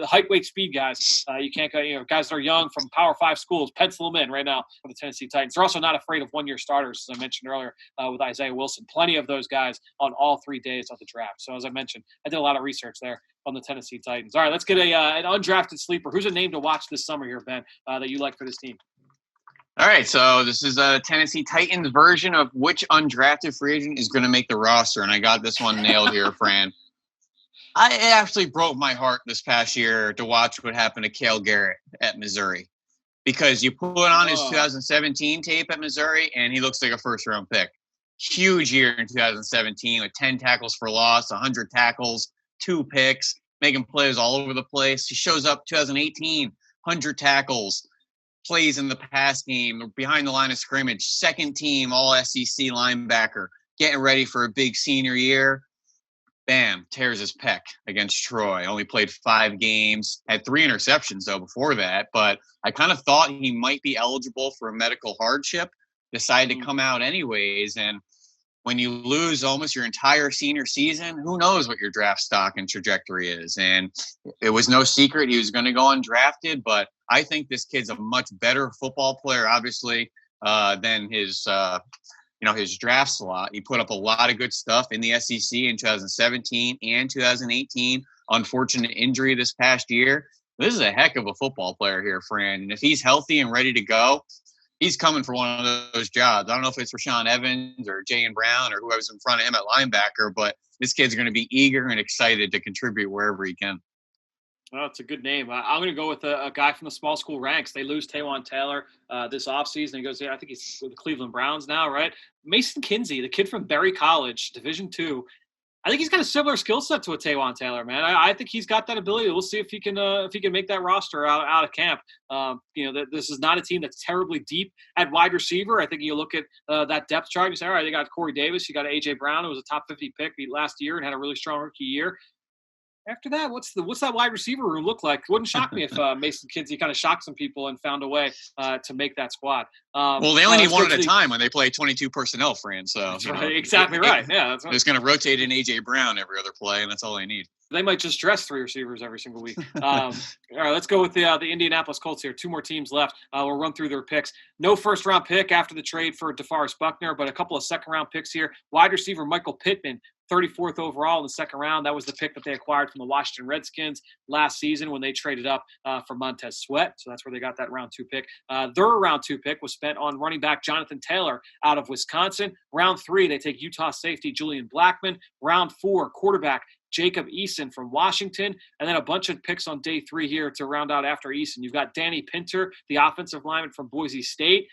The height, weight, speed guys. You can't go. Guys that are young from Power 5 schools. Pencil them in right now for the Tennessee Titans. They're also not afraid of one-year starters, as I mentioned earlier with Isaiah Wilson. Plenty of those guys on all 3 days of the draft. So as I mentioned, I did a lot of research there on the Tennessee Titans. All right, let's get an undrafted sleeper. Who's a name to watch this summer here, Ben, that you like for this team? All right, so this is a Tennessee Titans version of which undrafted free agent is going to make the roster, and I got this one nailed here, Fran. It actually broke my heart this past year to watch what happened to Cale Garrett at Missouri, because you put on his 2017 tape at Missouri, and he looks like a first-round pick. Huge year in 2017 with 10 tackles for loss, 100 tackles, 2 picks, making plays all over the place. He shows up 2018, 100 tackles, plays in the pass game, behind the line of scrimmage, second team all-SEC linebacker, getting ready for a big senior year. Bam, tears his pec against Troy. Only played 5 games, had 3 interceptions, though, before that. But I kind of thought he might be eligible for a medical hardship, decided to come out anyways. And when you lose almost your entire senior season, who knows what your draft stock and trajectory is. And it was no secret he was going to go undrafted, but I think this kid's a much better football player, obviously, than his draft slot. He put up a lot of good stuff in the SEC in 2017 and 2018. Unfortunate injury this past year. this is a heck of a football player here, Fran. And if he's healthy and ready to go, he's coming for one of those jobs. I don't know if it's Rashaan Evans or Jayan Brown or whoever's in front of him at linebacker, but this kid's going to be eager and excited to contribute wherever he can. Well, it's a good name. I'm going to go with a guy from the small school ranks. They lose Taywan Taylor this offseason. He goes, I think he's with the Cleveland Browns now, right? Mason Kinsey, the kid from Berry College, Division II. I think he's got a similar skill set to a Taywan Taylor, man. I think he's got that ability. We'll see if he can make that roster out of camp. This is not a team that's terribly deep at wide receiver. I think you look at that depth chart. You say, all right, they got Corey Davis. You got A.J. Brown, who was a top 50 pick last year and had a really strong rookie year. After that, what's that wide receiver room look like? It wouldn't shock me if Mason Kinsey kind of shocked some people and found a way to make that squad. Well, they only need one at a time when they play 22 personnel, Fran. So that's right. Exactly right. Yeah, that's right. It's going to rotate in A.J. Brown every other play, and that's all they need. They might just dress 3 receivers every single week. All right, let's go with the Indianapolis Colts here. 2 more teams left. We'll run through their picks. No first-round pick after the trade for DeForest Buckner, but a couple of second-round picks here. Wide receiver Michael Pittman, 34th overall in the second round. That was the pick that they acquired from the Washington Redskins last season when they traded up for Montez Sweat. So that's where they got that round 2 pick. Their round 2 pick was spent on running back Jonathan Taylor out of Wisconsin. Round 3, they take Utah safety Julian Blackmon. Round 4, quarterback Jacob Eason from Washington, and then a bunch of picks on day 3 here to round out after Eason. You've got Danny Pinter, the offensive lineman from Boise State.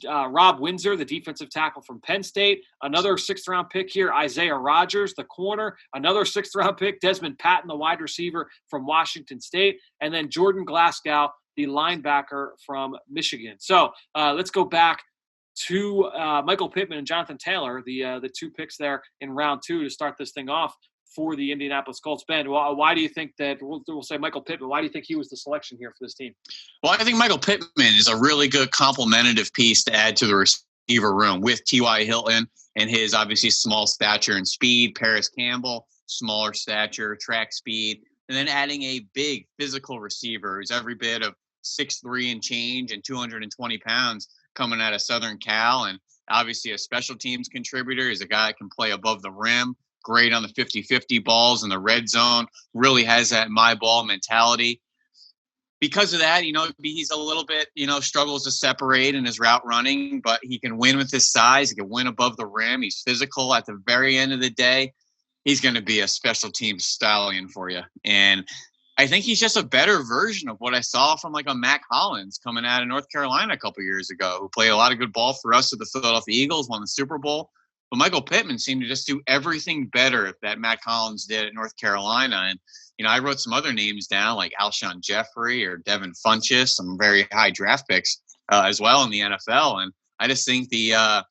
Rob Windsor, the defensive tackle from Penn State. Another 6th-round pick here, Isaiah Rodgers, the corner. Another 6th-round pick, Desmond Patton, the wide receiver from Washington State. And then Jordan Glasgow, the linebacker from Michigan. So let's go back to Michael Pittman and Jonathan Taylor, the 2 picks there in round 2 to start this thing off for the Indianapolis Colts. Ben, why do you think that, we'll say Michael Pittman, why do you think he was the selection here for this team? Well, I think Michael Pittman is a really good complementative piece to add to the receiver room with T.Y. Hilton and his obviously small stature and speed, Paris Campbell, smaller stature, track speed, and then adding a big physical receiver who's every bit of 6'3" and change and 220 pounds coming out of Southern Cal, and obviously a special teams contributor. He's a guy that can play above the rim, great on the 50-50 balls in the red zone, really has that my ball mentality. Because of that, he's a little bit, struggles to separate in his route running, but he can win with his size. He can win above the rim. He's physical. At the very end of the day, he's going to be a special teams stallion for you. And I think he's just a better version of what I saw from like a Mac Hollins coming out of North Carolina a couple years ago, who played a lot of good ball for us with the Philadelphia Eagles, won the Super Bowl. But Michael Pittman seemed to just do everything better that Mac Hollins did at North Carolina. And, I wrote some other names down like Alshon Jeffrey or Devin Funchess, some very high draft picks as well in the NFL. And I just think the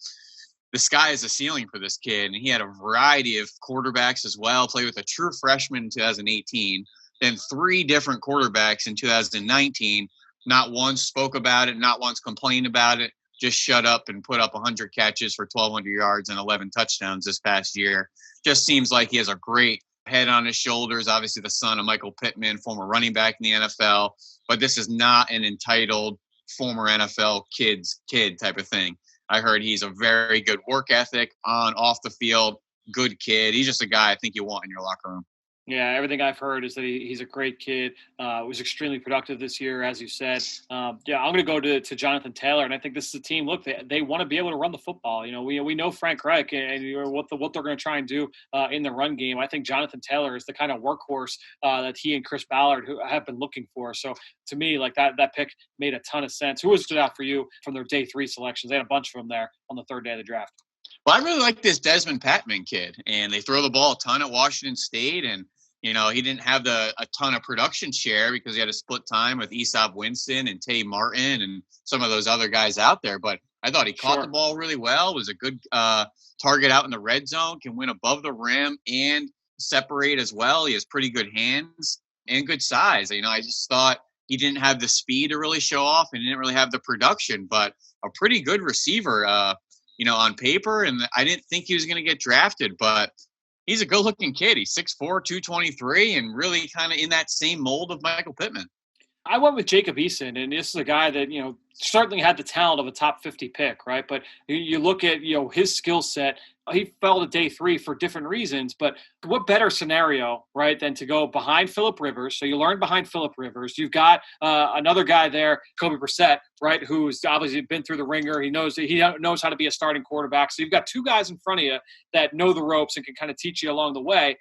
sky is the ceiling for this kid. And he had a variety of quarterbacks as well, played with a true freshman in 2018, then 3 different quarterbacks in 2019. Not once spoke about it, not once complained about it. Just shut up and put up 100 catches for 1,200 yards and 11 touchdowns this past year. Just seems like he has a great head on his shoulders. Obviously, the son of Michael Pittman, former running back in the NFL. But this is not an entitled former NFL kid type of thing. I heard he's a very good work ethic on, off the field, good kid. He's just a guy I think you want in your locker room. Yeah, everything I've heard is that he's a great kid. Was extremely productive this year, as you said. I'm going to go to Jonathan Taylor, and I think this is a team. Look, they want to be able to run the football. We know Frank Reich and what they're going to try and do in the run game. I think Jonathan Taylor is the kind of workhorse that he and Chris Ballard who have been looking for. So to me, like that pick made a ton of sense. Who has stood out for you from their day 3 selections? They had a bunch of them there on the 3rd day of the draft. Well, I really like this Desmond Patman kid, and they throw the ball a ton at Washington State, and he didn't have a ton of production share because he had to split time with Easop Winston and Tay Martin and some of those other guys out there. But I thought he caught the ball really well, was a good target out in the red zone, can win above the rim and separate as well. He has pretty good hands and good size. I just thought he didn't have the speed to really show off and didn't really have the production, but a pretty good receiver, on paper. And I didn't think he was going to get drafted, but he's a good-looking kid. He's 6'4", 223, and really kind of in that same mold of Michael Pittman. I went with Jacob Eason, and this is a guy that, certainly had the talent of a top 50 pick, right? But you look at, his skill set. He fell to day 3 for different reasons, but what better scenario, right, than to go behind Phillip Rivers? So you learn behind Phillip Rivers. You've got another guy there, Kobe Brissett, right, who's obviously been through the ringer. He knows how to be a starting quarterback. So you've got 2 guys in front of you that know the ropes and can kind of teach you along the way.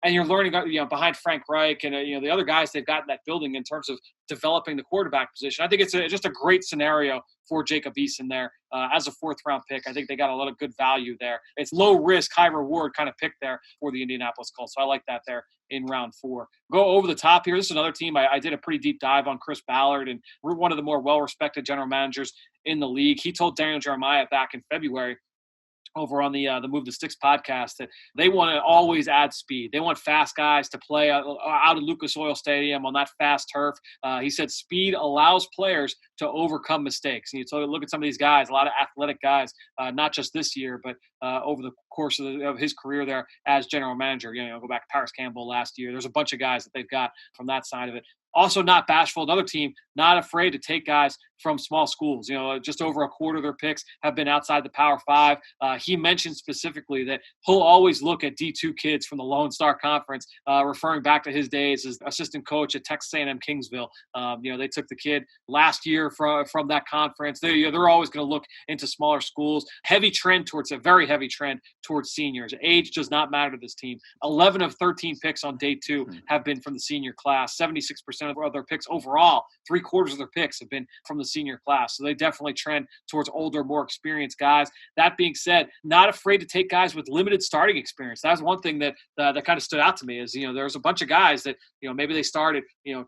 And you're learning, behind Frank Reich and, the other guys they've got in that building in terms of developing the quarterback position. I think it's just a great scenario for Jacob Eason there as a 4th-round pick. I think they got a lot of good value there. It's low risk, high reward kind of pick there for the Indianapolis Colts. So I like that there in round 4. Go over the top here. This is another team. I did a pretty deep dive on Chris Ballard, and we're one of the more well-respected general managers in the league. He told Daniel Jeremiah back in February over on the Move the Sticks podcast that they want to always add speed. They want fast guys to play out of Lucas Oil Stadium on that fast turf. He said speed allows players to overcome mistakes. And you look at some of these guys, a lot of athletic guys, not just this year, but over the course of his career there as general manager. Go back to Paris Campbell last year. There's a bunch of guys that they've got from that side of it. Also not bashful. Another team not afraid to take guys from small schools. Just over a quarter of their picks have been outside the Power 5. He mentioned specifically that he'll always look at D2 kids from the Lone Star Conference, referring back to his days as assistant coach at Texas A&M Kingsville. They took the kid last year from that conference. They're always going to look into smaller schools. A very heavy trend towards seniors. Age does not matter to this team. 11 of 13 picks on day 2 have been from the senior class. 76% of their picks overall, 3/4 of their picks have been from the senior class. So they definitely trend towards older, more experienced guys. That being said, not afraid to take guys with limited starting experience. That's one thing that kind of stood out to me is, there's a bunch of guys that, maybe they started,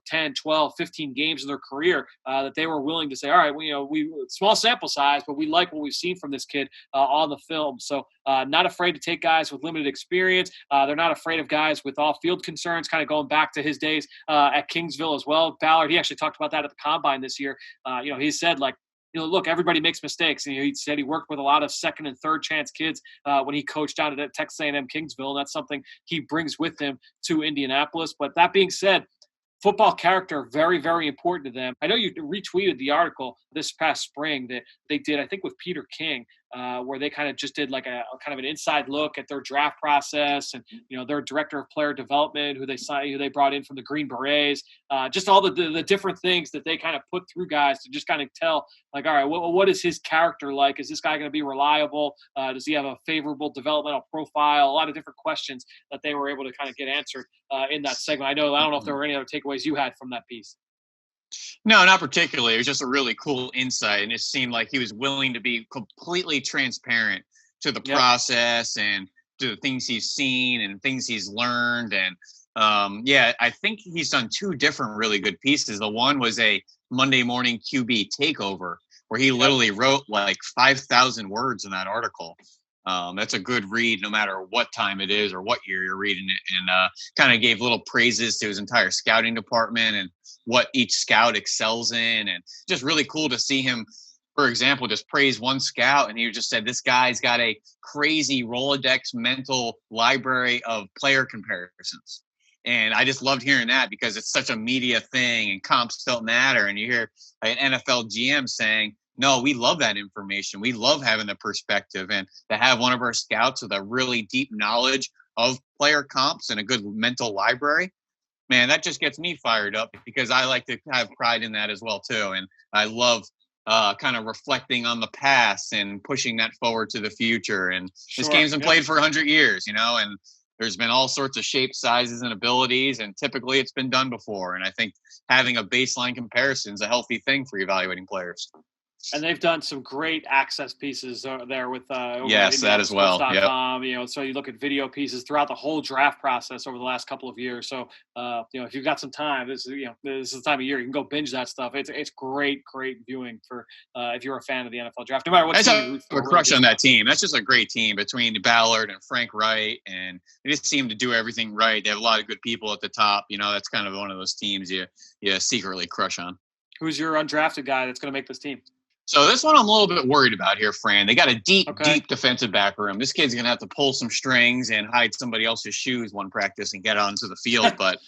10, 12, 15 games in their career that they were willing to say, all right, we small sample size, but we like what we've seen from this kid on the film. So not afraid to take guys with limited experience. They're not afraid of guys with off-field concerns, kind of going back to his days at Kingsville as well. Ballard, he actually talked about that at the Combine this year. He said, look, everybody makes mistakes. And he said he worked with a lot of second and third chance kids when he coached down at Texas A&M Kingsville. And that's something he brings with him to Indianapolis. But that being said, football character, very, very important to them. I know you retweeted the article this past spring that they did, I think, with Peter King, where they kind of just did like a kind of an inside look at their draft process and, their director of player development, who they brought in from the Green Berets, just all the different things that they kind of put through guys to just kind of tell, like, all right, what is his character like? Is this guy going to be reliable? Does he have a favorable developmental profile? A lot of different questions that they were able to kind of get answered in that segment. I don't know if there were any other takeaways you had from that piece. No, not particularly. It was just a really cool insight, and it seemed like he was willing to be completely transparent to the process and to the things he's seen and things he's learned. And I think he's done 2 different really good pieces. The one was a Monday Morning QB takeover, where he literally wrote like 5,000 words in that article. That's a good read no matter what time it is or what year you're reading it, and kind of gave little praises to his entire scouting department and what each scout excels in. And just really cool to see him, for example, just praise one scout. And he just said, this guy's got a crazy Rolodex mental library of player comparisons. And I just loved hearing that because it's such a media thing and comps don't matter. And you hear an NFL GM saying, no, we love that information. We love having the perspective, and to have one of our scouts with a really deep knowledge of player comps and a good mental library, man, that just gets me fired up because I like to have pride in that as well too. And I love kind of reflecting on the past and pushing that forward to the future. And this game's been played for 100 years, and there's been all sorts of shapes, sizes, and abilities, and typically it's been done before. And I think having a baseline comparison is a healthy thing for evaluating players. And they've done some great access pieces there with yes, that as well. Yep. So you look at video pieces throughout the whole draft process over the last couple of years. So if you've got some time, this is the time of year you can go binge that stuff. It's great viewing for if you're a fan of the NFL draft. No matter what team, a crush on that team. That's just a great team between Ballard and Frank Wright, and they just seem to do everything right. They have a lot of good people at the top. That's kind of one of those teams you secretly crush on. Who's your undrafted guy that's going to make this team? So this one I'm a little bit worried about here, Fran. They got a deep defensive back room. This kid's going to have to pull some strings and hide somebody else's shoes one practice and get onto the field. But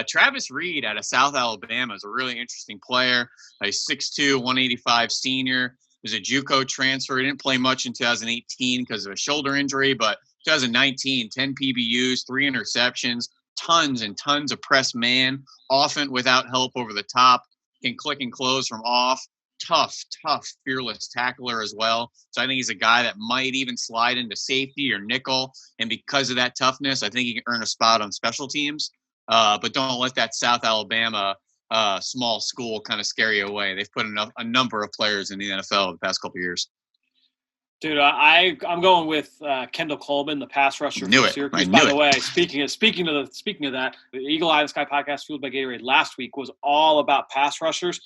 Travis Reed out of South Alabama is a really interesting player. A 6'2", 185 senior. He was a JUCO transfer. He didn't play much in 2018 because of a shoulder injury, but 2019, 10 PBUs, 3 interceptions, tons and tons of press man, often without help over the top, can click and close from off. Tough, fearless tackler as well. So I think he's a guy that might even slide into safety or nickel. And because of that toughness, I think he can earn a spot on special teams. But don't let that South Alabama small school kind of scare you away. They've put a number of players in the NFL the past couple of years. Dude, I'm going with Kendall Coleman, the pass rusher from Syracuse. By the way, speaking of that, the Eagle Eye in the Sky podcast, Fueled by Gatorade, last week was all about pass rushers.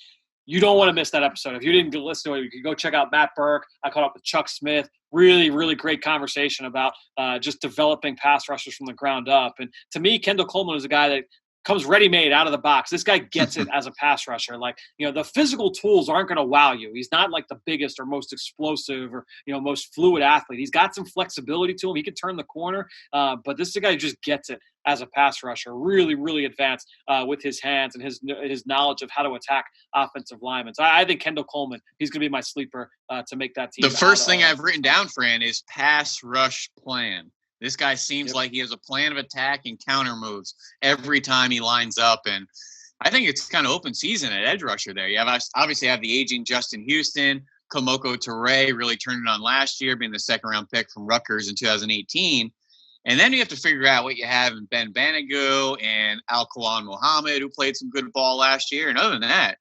You don't want to miss that episode. If you didn't listen to it, you can go check out Matt Burke. I caught up with Chuck Smith. Really, really great conversation about just developing pass rushers from the ground up. And to me, Kendall Coleman is a guy that comes ready-made out of the box. This guy gets it as a pass rusher. Like, the physical tools aren't going to wow you. He's not like the biggest or most explosive or, most fluid athlete. He's got some flexibility to him. He can turn the corner, but this is a guy who just gets it as a pass rusher. Really, really advanced with his hands and his knowledge of how to attack offensive linemen. So I think Kendall Coleman, he's going to be my sleeper to make that team. The first thing I've written down, Fran, is pass rush plan. This guy seems like he has a plan of attack and counter moves every time he lines up. And I think it's kind of open season at edge rusher there. You obviously have the aging Justin Houston. Komoko Toure really turned it on last year, being the second-round pick from Rutgers in 2018. And then you have to figure out what you have in Ben Banogu and Al-Quran Muhammad, who played some good ball last year. And other than that,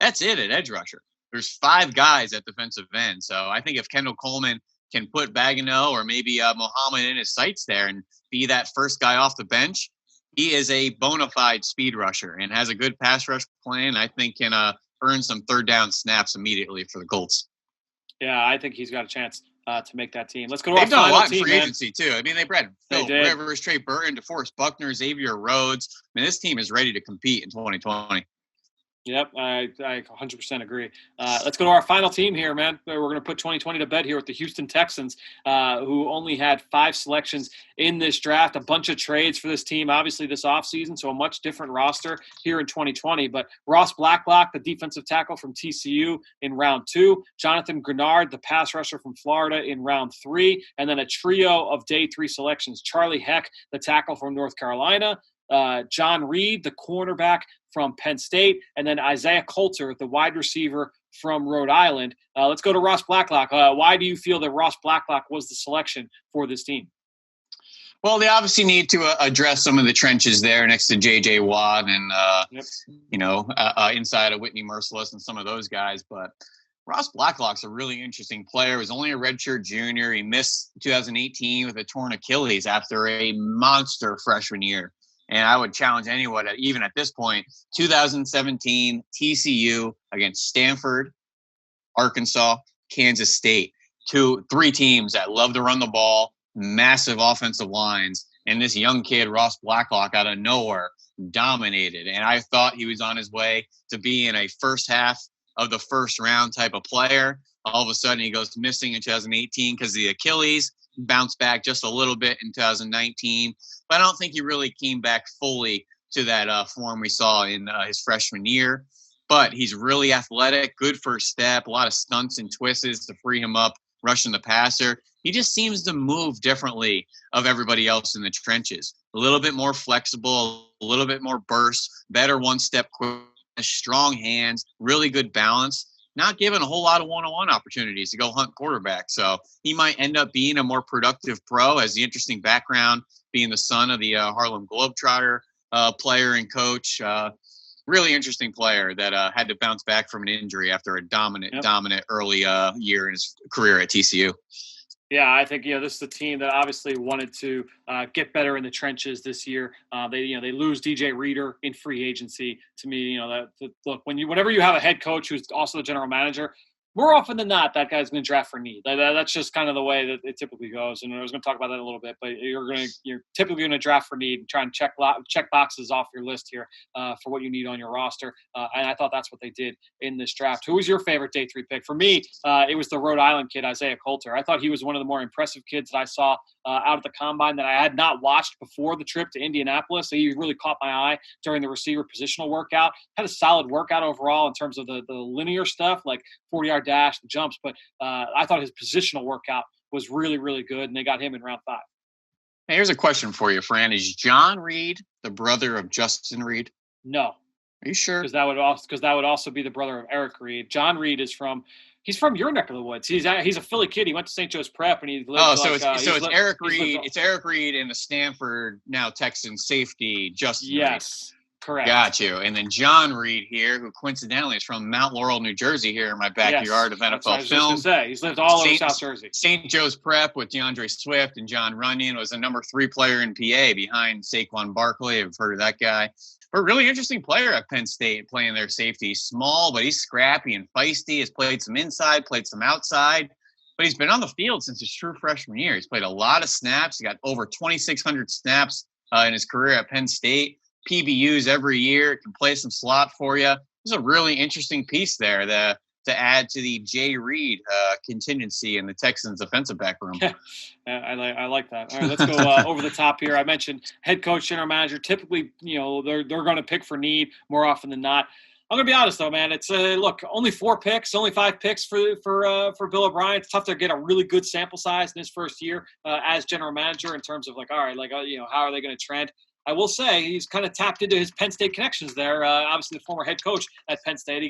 that's it at edge rusher. There's 5 guys at defensive end. So I think if Kendall Coleman can put Bagano or maybe Muhammad in his sights there and be that first guy off the bench, he is a bona fide speed rusher and has a good pass rush plan. I think can earn some third down snaps immediately for the Colts. Yeah, I think he's got a chance to make that team. Let's go to They've our done a lot team, in free agency too. I mean, they bred Phil Rivers, Trey Burton, DeForest Buckner, Xavier Rhodes. I mean, this team is ready to compete in 2020. Yep, I 100% agree. Let's go to our final team here, man. We're going to put 2020 to bed here with the Houston Texans, who only had 5 selections in this draft, a bunch of trades for this team, obviously this offseason, so a much different roster here in 2020. But Ross Blacklock, the defensive tackle from TCU in round 2, Jonathan Grenard, the pass rusher from Florida in round 3, and then a trio of day 3 selections, Charlie Heck, the tackle from North Carolina, John Reed, the cornerback from Penn State, and then Isaiah Coulter, the wide receiver from Rhode Island. Let's go to Ross Blacklock. Why do you feel that Ross Blacklock was the selection for this team? Well, they obviously need to address some of the trenches there next to J.J. Watt and, inside of Whitney Merciless and some of those guys. But Ross Blacklock's a really interesting player. He was only a redshirt junior. He missed 2018 with a torn Achilles after a monster freshman year. And I would challenge anyone, even at this point, 2017 TCU against Stanford, Arkansas, Kansas State. 3 teams that love to run the ball, massive offensive lines. And this young kid, Ross Blacklock, out of nowhere, dominated. And I thought he was on his way to being a first half of the first round type of player. All of a sudden, he goes missing in 2018 because of the Achilles. Bounced back just a little bit in 2019, but I don't think he really came back fully to that form we saw in his freshman year. But he's really athletic, good first step, a lot of stunts and twists to free him up, rushing the passer. He just seems to move differently of everybody else in the trenches. A little bit more flexible, a little bit more burst, better one-step quick, strong hands, really good balance. Not given a whole lot of one-on-one opportunities to go hunt quarterback. So he might end up being a more productive pro, has the interesting background, being the son of the Harlem Globetrotter player and coach. Really interesting player that had to bounce back from an injury after a dominant early year in his career at TCU. Yeah, I think this is a team that obviously wanted to get better in the trenches this year. They lose DJ Reader in free agency. To me, look, whenever you have a head coach who's also the general manager, more often than not, that guy's going to draft for need. That's just kind of the way that it typically goes. And I was going to talk about that in a little bit, but you're typically going to draft for need and try and check boxes off your list here for what you need on your roster. And I thought that's what they did in this draft. Who was your favorite day 3 pick? For me, it was the Rhode Island kid, Isaiah Coulter. I thought he was one of the more impressive kids that I saw out at the combine that I had not watched before the trip to Indianapolis. So he really caught my eye during the receiver positional workout. Had a solid workout overall in terms of the linear stuff, like 40-yard dash, the jumps. But I thought his positional workout was really, really good, and they got him in round 5. Hey, here's a question for you, Fran. Is John Reed the brother of Justin Reed? No. Are you sure? Because that would also be the brother of Eric Reed. John Reed is from your neck of the woods. He's a Philly kid. He went to St. Joe's Prep, and he lived. It's Eric Reed. It's Eric Reed and the Stanford now Texan safety Justin Reed. Yes. Correct. Got you. And then John Reed here, who coincidentally is from Mount Laurel, New Jersey, here in my backyard of NFL film. He's lived all over South Jersey. St. Joe's Prep with DeAndre Swift and John Runyon, was the number 3 player in PA behind Saquon Barkley. I've heard of that guy. But a really interesting player at Penn State playing their safety. He's small, but he's scrappy and feisty. Has played some inside, played some outside. But he's been on the field since his true freshman year. He's played a lot of snaps. He got over 2,600 snaps in his career at Penn State. PBUs every year. It can play some slot for you. There's a really interesting piece there to add to the Jay Reed contingency in the Texans defensive back room. I like that. All right, let's go over the top here. I mentioned head coach, general manager. Typically, they're going to pick for need more often than not. I'm going to be honest, though, man. It's look, only 4 picks, only 5 picks for Bill O'Brien. It's tough to get a really good sample size in his first year as general manager in terms of how are they going to trend? I will say he's kind of tapped into his Penn State connections there. Obviously, the former head coach at Penn State, he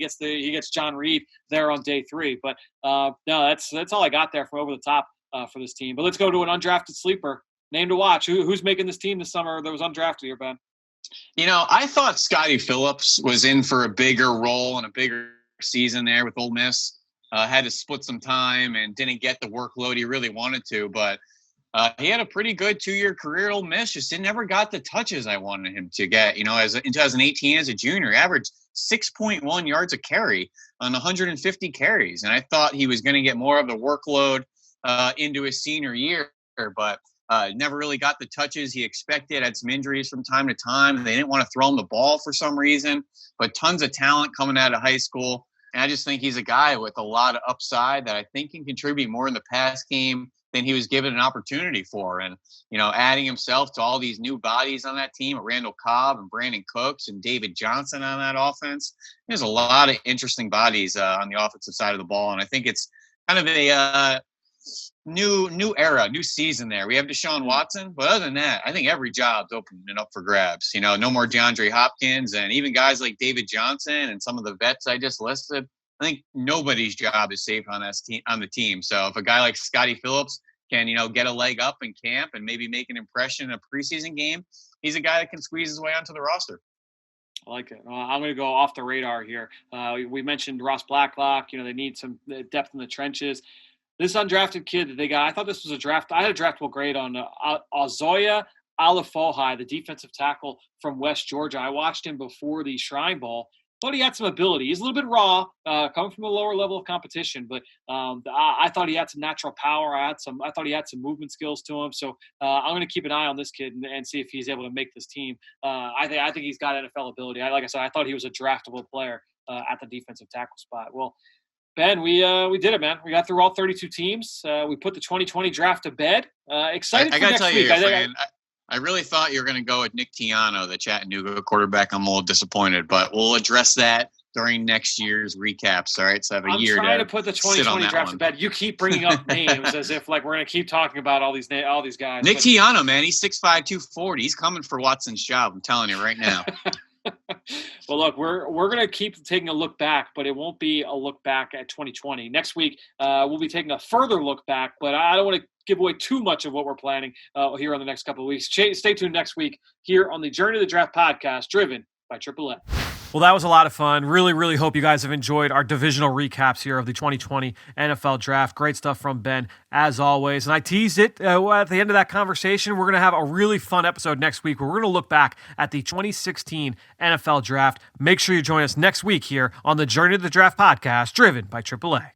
gets John Reed there on day 3. But no, that's all I got there from over the top for this team. But let's go to an undrafted sleeper name to watch. Who's making this team this summer that was undrafted here, Ben? I thought Scotty Phillips was in for a bigger role and a bigger season there with Ole Miss. Had to split some time and didn't get the workload he really wanted to, but he had a pretty good 2-year career at Ole Miss. Just never got the touches I wanted him to get. In 2018 as a junior, he averaged 6.1 yards a carry on 150 carries. And I thought he was going to get more of the workload into his senior year, but never really got the touches he expected. Had some injuries from time to time. They didn't want to throw him the ball for some reason, but tons of talent coming out of high school. And I just think he's a guy with a lot of upside that I think can contribute more in the pass game than he was given an opportunity for. And, adding himself to all these new bodies on that team, Randall Cobb and Brandon Cooks and David Johnson on that offense, there's a lot of interesting bodies on the offensive side of the ball. And I think it's kind of a new era, new season there. We have Deshaun Watson, but other than that, I think every job's opening up for grabs. No more DeAndre Hopkins, and even guys like David Johnson and some of the vets I just listed. I think nobody's job is safe on the team. So if a guy like Scotty Phillips can, get a leg up in camp and maybe make an impression in a preseason game, he's a guy that can squeeze his way onto the roster. I like it. I'm going to go off the radar here. We mentioned Ross Blacklock. They need some depth in the trenches. This undrafted kid that they got, I thought this was a draft. I had a draftable grade on Azoya Alafohi, the defensive tackle from West Georgia. I watched him before the Shrine Bowl. Thought he had some ability. He's a little bit raw, coming from a lower level of competition, but I thought he had some natural power. I thought he had some movement skills to him. So I'm going to keep an eye on this kid and see if he's able to make this team. I think he's got NFL ability. Like I said, I thought he was a draftable player at the defensive tackle spot. Well, Ben, we did it, man. We got through all 32 teams. We put the 2020 draft to bed. Excited for next week. I really thought you were going to go with Nick Tiano, the Chattanooga quarterback. I'm a little disappointed, but we'll address that during next year's recaps. All right, so I have a year. I'm trying to put the 2020 draft to bed. You keep bringing up names as if we're going to keep talking about all these guys. Nick Tiano, man, he's 6'5", 240. He's coming for Watson's job. I'm telling you right now. Well, look, we're going to keep taking a look back, but it won't be a look back at 2020. Next week, we'll be taking a further look back, but I don't want to give away too much of what we're planning here on the next couple of weeks. Stay tuned next week here on the Journey to the Draft podcast, driven by AAA. Well, that was a lot of fun. Really, really hope you guys have enjoyed our divisional recaps here of the 2020 NFL Draft. Great stuff from Ben, as always. And I teased it at the end of that conversation. We're going to have a really fun episode next week where we're going to look back at the 2016 NFL Draft. Make sure you join us next week here on the Journey to the Draft podcast, driven by AAA.